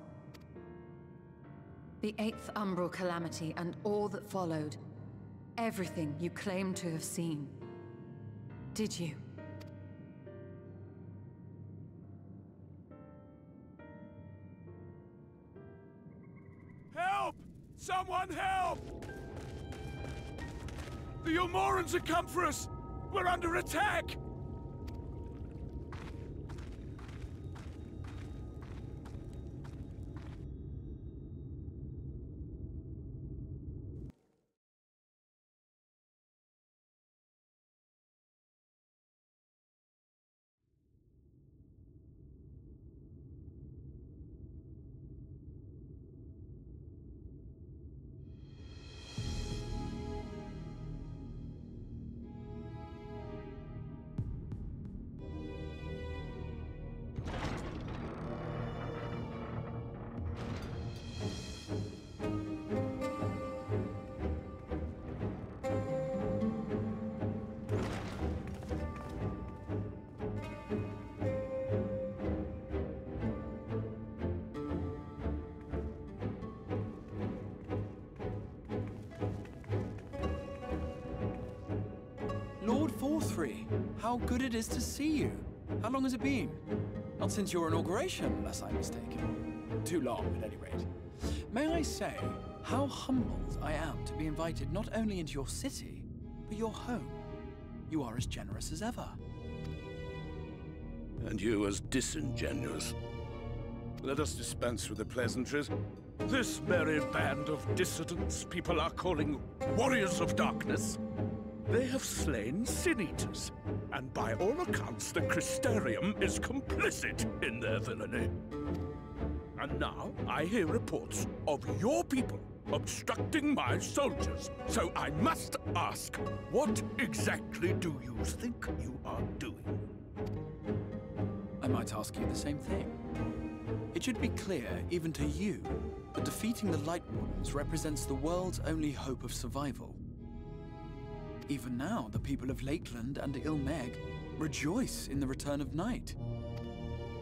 The 8th Umbral Calamity and all that followed. Everything you claim to have seen. Did you? Help! Someone help! The Ilmorans have come for us! We're under attack! Lord Forthry, how good it is to see you. How long has it been? Not since your inauguration, unless I'm mistaken. Too long, at any rate. May I say how humbled I am to be invited not only into your city, but your home. You are as generous as ever. And you as disingenuous. Let us dispense with the pleasantries. This merry band of dissidents people are calling warriors of darkness. They have slain Sin Eaters, and by all accounts the Crystarium is complicit in their villainy. And now I hear reports of your people obstructing my soldiers. So I must ask, what exactly do you think you are doing? I might ask you the same thing. It should be clear, even to you, that defeating the Light Wardens represents the world's only hope of survival. Even now, the people of Lakeland and Ilmeg rejoice in the return of night.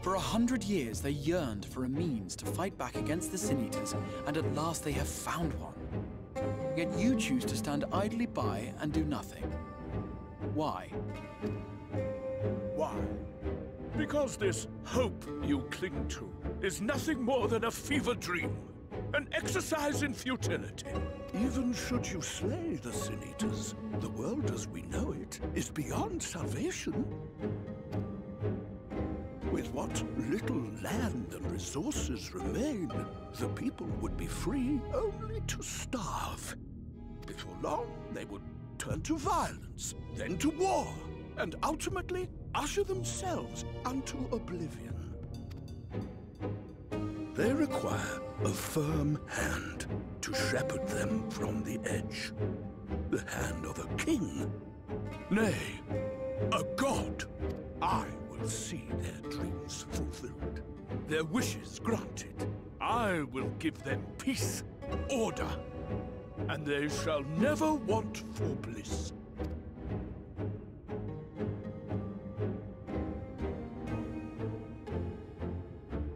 For 100 years, they yearned for a means to fight back against the Sin Eaters, and at last they have found one. Yet you choose to stand idly by and do nothing. Why? Why? Because this hope you cling to is nothing more than a fever dream. An exercise in futility. Even should you slay the Sin Eaters, the world as we know it is beyond salvation. With what little land and resources remain, the people would be free only to starve. Before long, they would turn to violence, then to war, and ultimately usher themselves unto oblivion. They require a firm hand to shepherd them from the edge. The hand of a king. Nay, a god. I will see their dreams fulfilled, their wishes granted. I will give them peace, order, and they shall never want for bliss.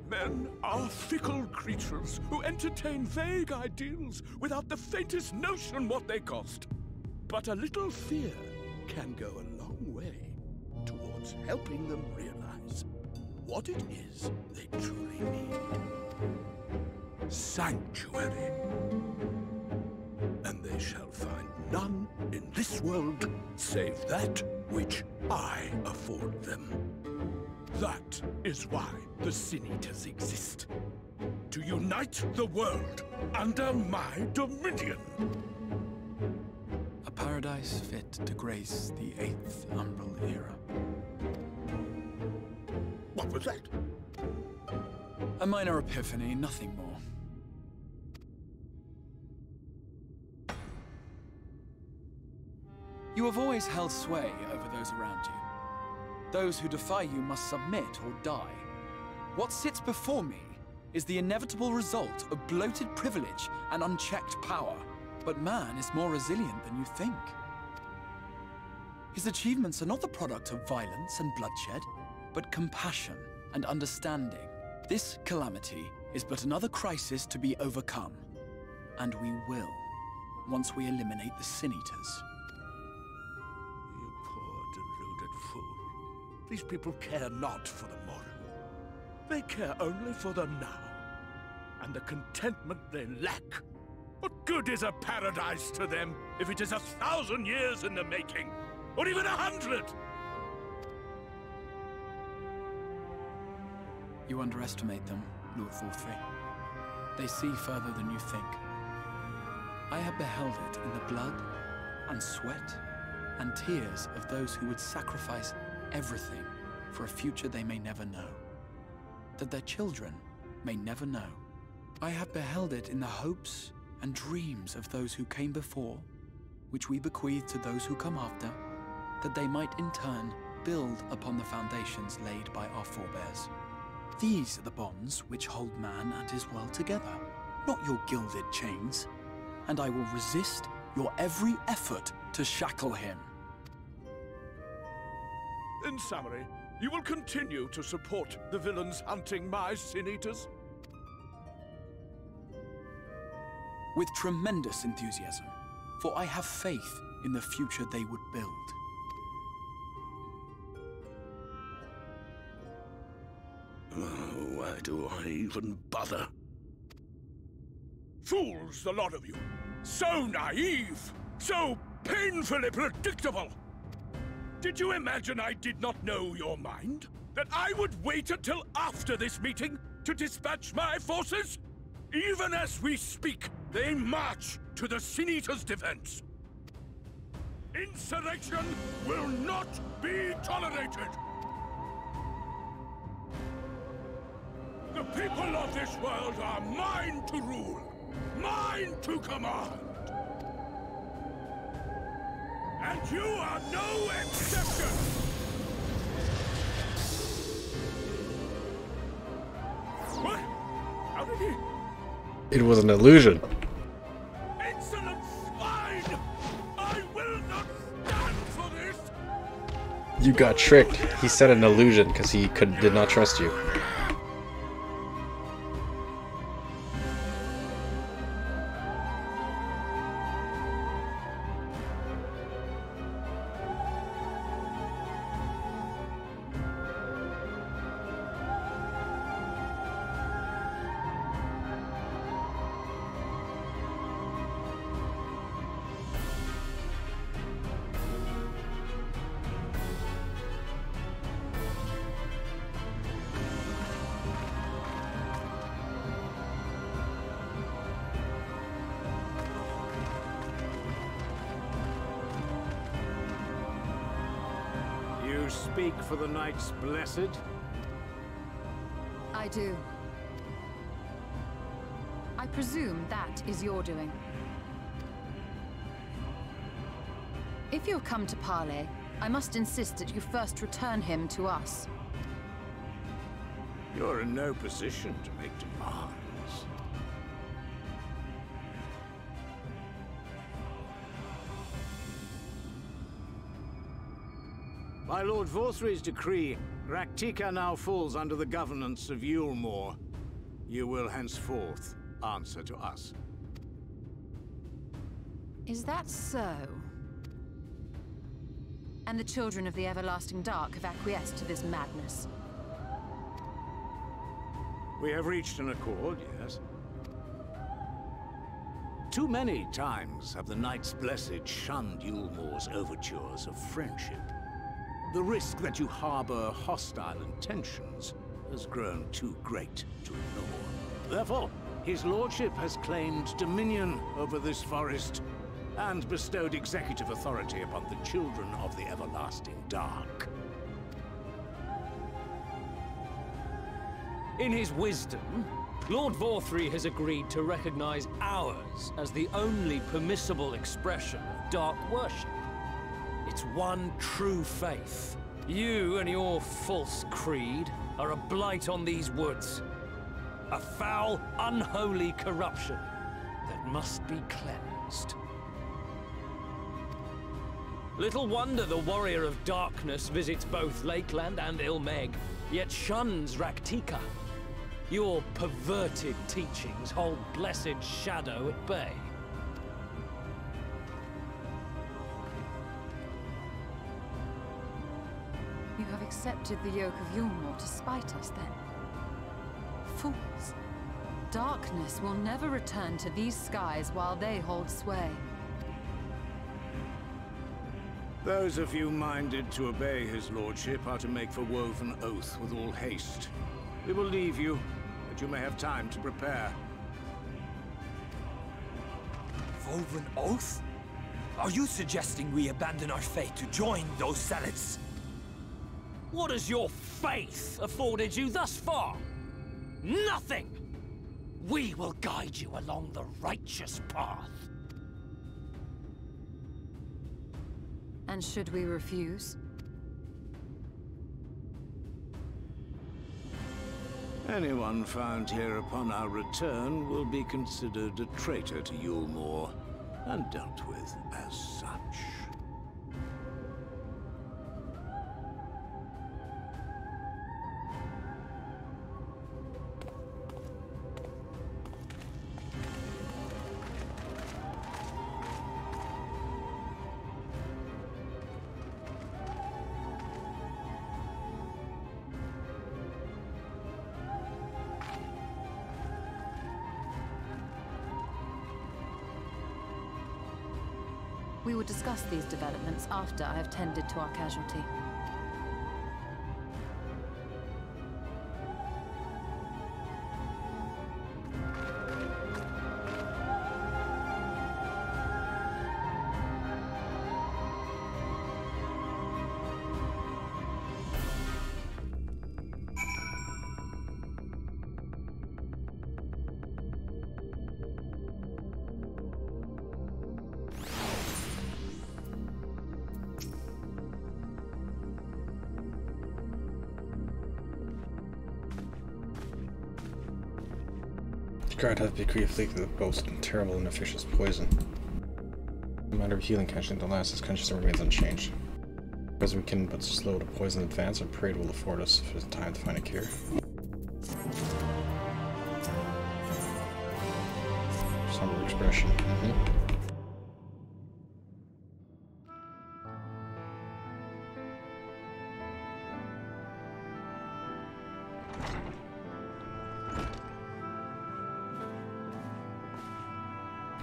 Men are fickle creatures who entertain vague ideals without the faintest notion what they cost. But a little fear can go a long way towards helping them realize what it is they truly need. Sanctuary. And they shall find none in this world, save that which I afford them. That is why the Sin Eaters exist. To unite the world under my dominion. A paradise fit to grace the 8th Umbral era. What was that? A minor epiphany, nothing more. You have always held sway over those around you. Those who defy you must submit or die. What sits before me is the inevitable result of bloated privilege and unchecked power. But man is more resilient than you think. His achievements are not the product of violence and bloodshed, but compassion and understanding. This calamity is but another crisis to be overcome. And we will, once we eliminate the Sin Eaters. You poor, deluded fool. These people care not for the morrow. They care only for the now. And the contentment they lack. What good is a paradise to them if it is 1,000 years in the making? Or even 100? You underestimate them, Lord Thorthry. They see further than you think. I have beheld it in the blood and sweat and tears of those who would sacrifice everything for a future they may never know. That their children may never know. I have beheld it in the hopes and dreams of those who came before, which we bequeath to those who come after, that they might in turn build upon the foundations laid by our forebears. These are the bonds which hold man and his world together, not your gilded chains. And I will resist your every effort to shackle him. In summary, you will continue to support the villains hunting my Sin Eaters? With tremendous enthusiasm, for I have faith in the future they would build. Oh, why do I even bother? Fools, the lot of you! So naive! So painfully predictable! Did you imagine I did not know your mind? That I would wait until after this meeting to dispatch my forces? Even as we speak, they march to the Sin Eaters' defense. Insurrection will not be tolerated! The people of this world are mine to rule, mine to command. And you are no exception! What? How did he... It was an illusion. Insolent swine! I will not stand for this! You got tricked. He said an illusion because he did not trust you. You speak for the Knights Blessed? I do. I presume that is your doing. If you have come to parley, I must insist that you first return him to us. You're in no position to make demands. By Lord Vorthry's decree, Rak Tika now falls under the governance of Yulmore. You will henceforth answer to us. Is that so? And the children of the Everlasting Dark have acquiesced to this madness? We have reached an accord, yes. Too many times have the Knights Blessed shunned Yulmore's overtures of friendship. The risk that you harbor hostile intentions has grown too great to ignore. Therefore, his lordship has claimed dominion over this forest and bestowed executive authority upon the children of the everlasting dark. In his wisdom, Lord Vorthry has agreed to recognize ours as the only permissible expression of dark worship. It's one true faith. You and your false creed are a blight on these woods. A foul, unholy corruption that must be cleansed. Little wonder the Warrior of Darkness visits both Lakeland and Ilmeg, yet shuns Rak Tika. Your perverted teachings hold blessed shadow at bay. You have accepted the yoke of Yulmore to spite us, then? Fools. Darkness will never return to these skies while they hold sway. Those of you minded to obey his lordship are to make for woven oath with all haste. We will leave you, that you may have time to prepare. Woven oath? Are you suggesting we abandon our faith to join those zealots? What has your faith afforded you thus far? Nothing! We will guide you along the righteous path. And should we refuse? Anyone found here upon our return will be considered a traitor to Yulmore, and dealt with as such. We will discuss these developments after I have tended to our casualty. God hath bequeathed fleet the boast and terrible and inefficacious poison. No matter of healing conscience, the last his conscience remains unchanged. As we can but slow to poison advance, I pray it will afford us sufficient time to find a cure. Somber expression.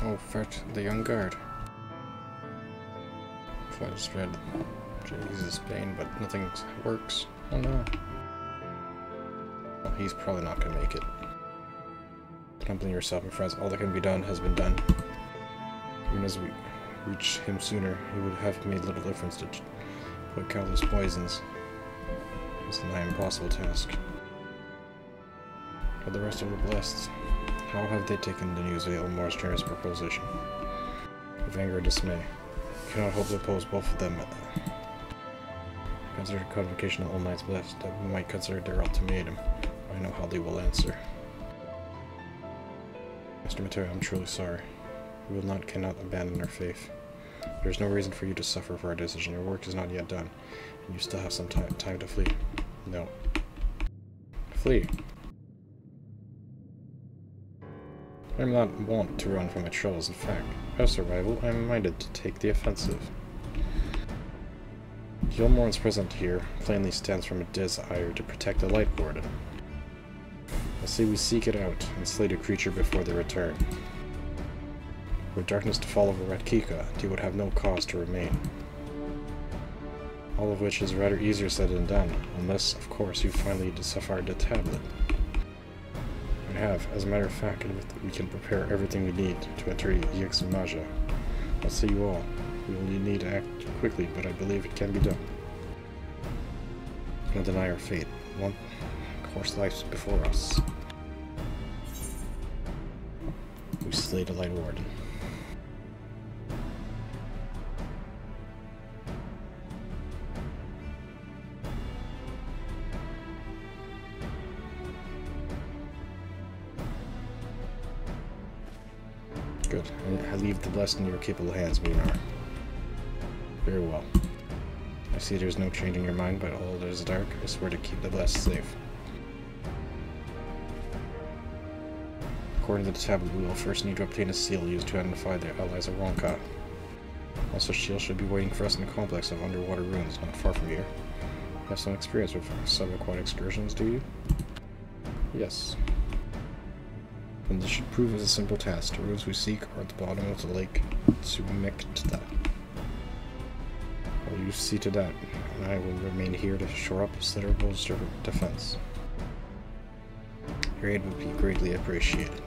Oh, fret the young guard. Try to spread Jesus' pain, but nothing works. Oh no. Well, he's probably not gonna make it. Don't blame yourself, my friends. All that can be done has been done. Even as we reach him sooner, it would have made little difference to put countless poisons. It's a nigh impossible task. But the rest of the blessed, how have they taken the news of Ilmore's generous proposition? With anger and dismay. You cannot hope to oppose both of them. Consider convocation of all Knights Blessed, that we might consider their ultimatum. I know how they will answer. Mr. Matera, I'm truly sorry. We cannot abandon our faith. There's no reason for you to suffer for our decision. Your work is not yet done, and you still have some time to flee. No. Flee. I'm not wont to run from my troubles. In fact, as survival, I am minded to take the offensive. Yulmore's presence here plainly stems from a desire to protect the Light Warden. I say we seek it out and slay the creature before they return. Were darkness to fall over Rak Tika, he would have no cause to remain. All of which is rather easier said than done, unless, of course, you finally deciphered the tablet. We have, as a matter of fact, we can prepare everything we need to enter XIV. I'll see you all. We only need to act quickly, but I believe it can be done. We cannot deny our fate. One course lies before us. We slay the Light Warden. Good. I leave the blessed in your capable hands, Minar. Very well. I see there's no change in your mind, but all that is dark, I swear to keep the blessed safe. According to the tablet, we will first need to obtain a seal used to identify the allies of Ronka. Also, shield should be waiting for us in the complex of underwater ruins not far from here. You have some experience with subaquatic excursions, do you? Yes. Then this should prove as a simple task. The ruins we seek are at the bottom of the lake Tsumekta. Well, you see to that, and I will remain here to shore up Citadel defense. Your aid would be greatly appreciated.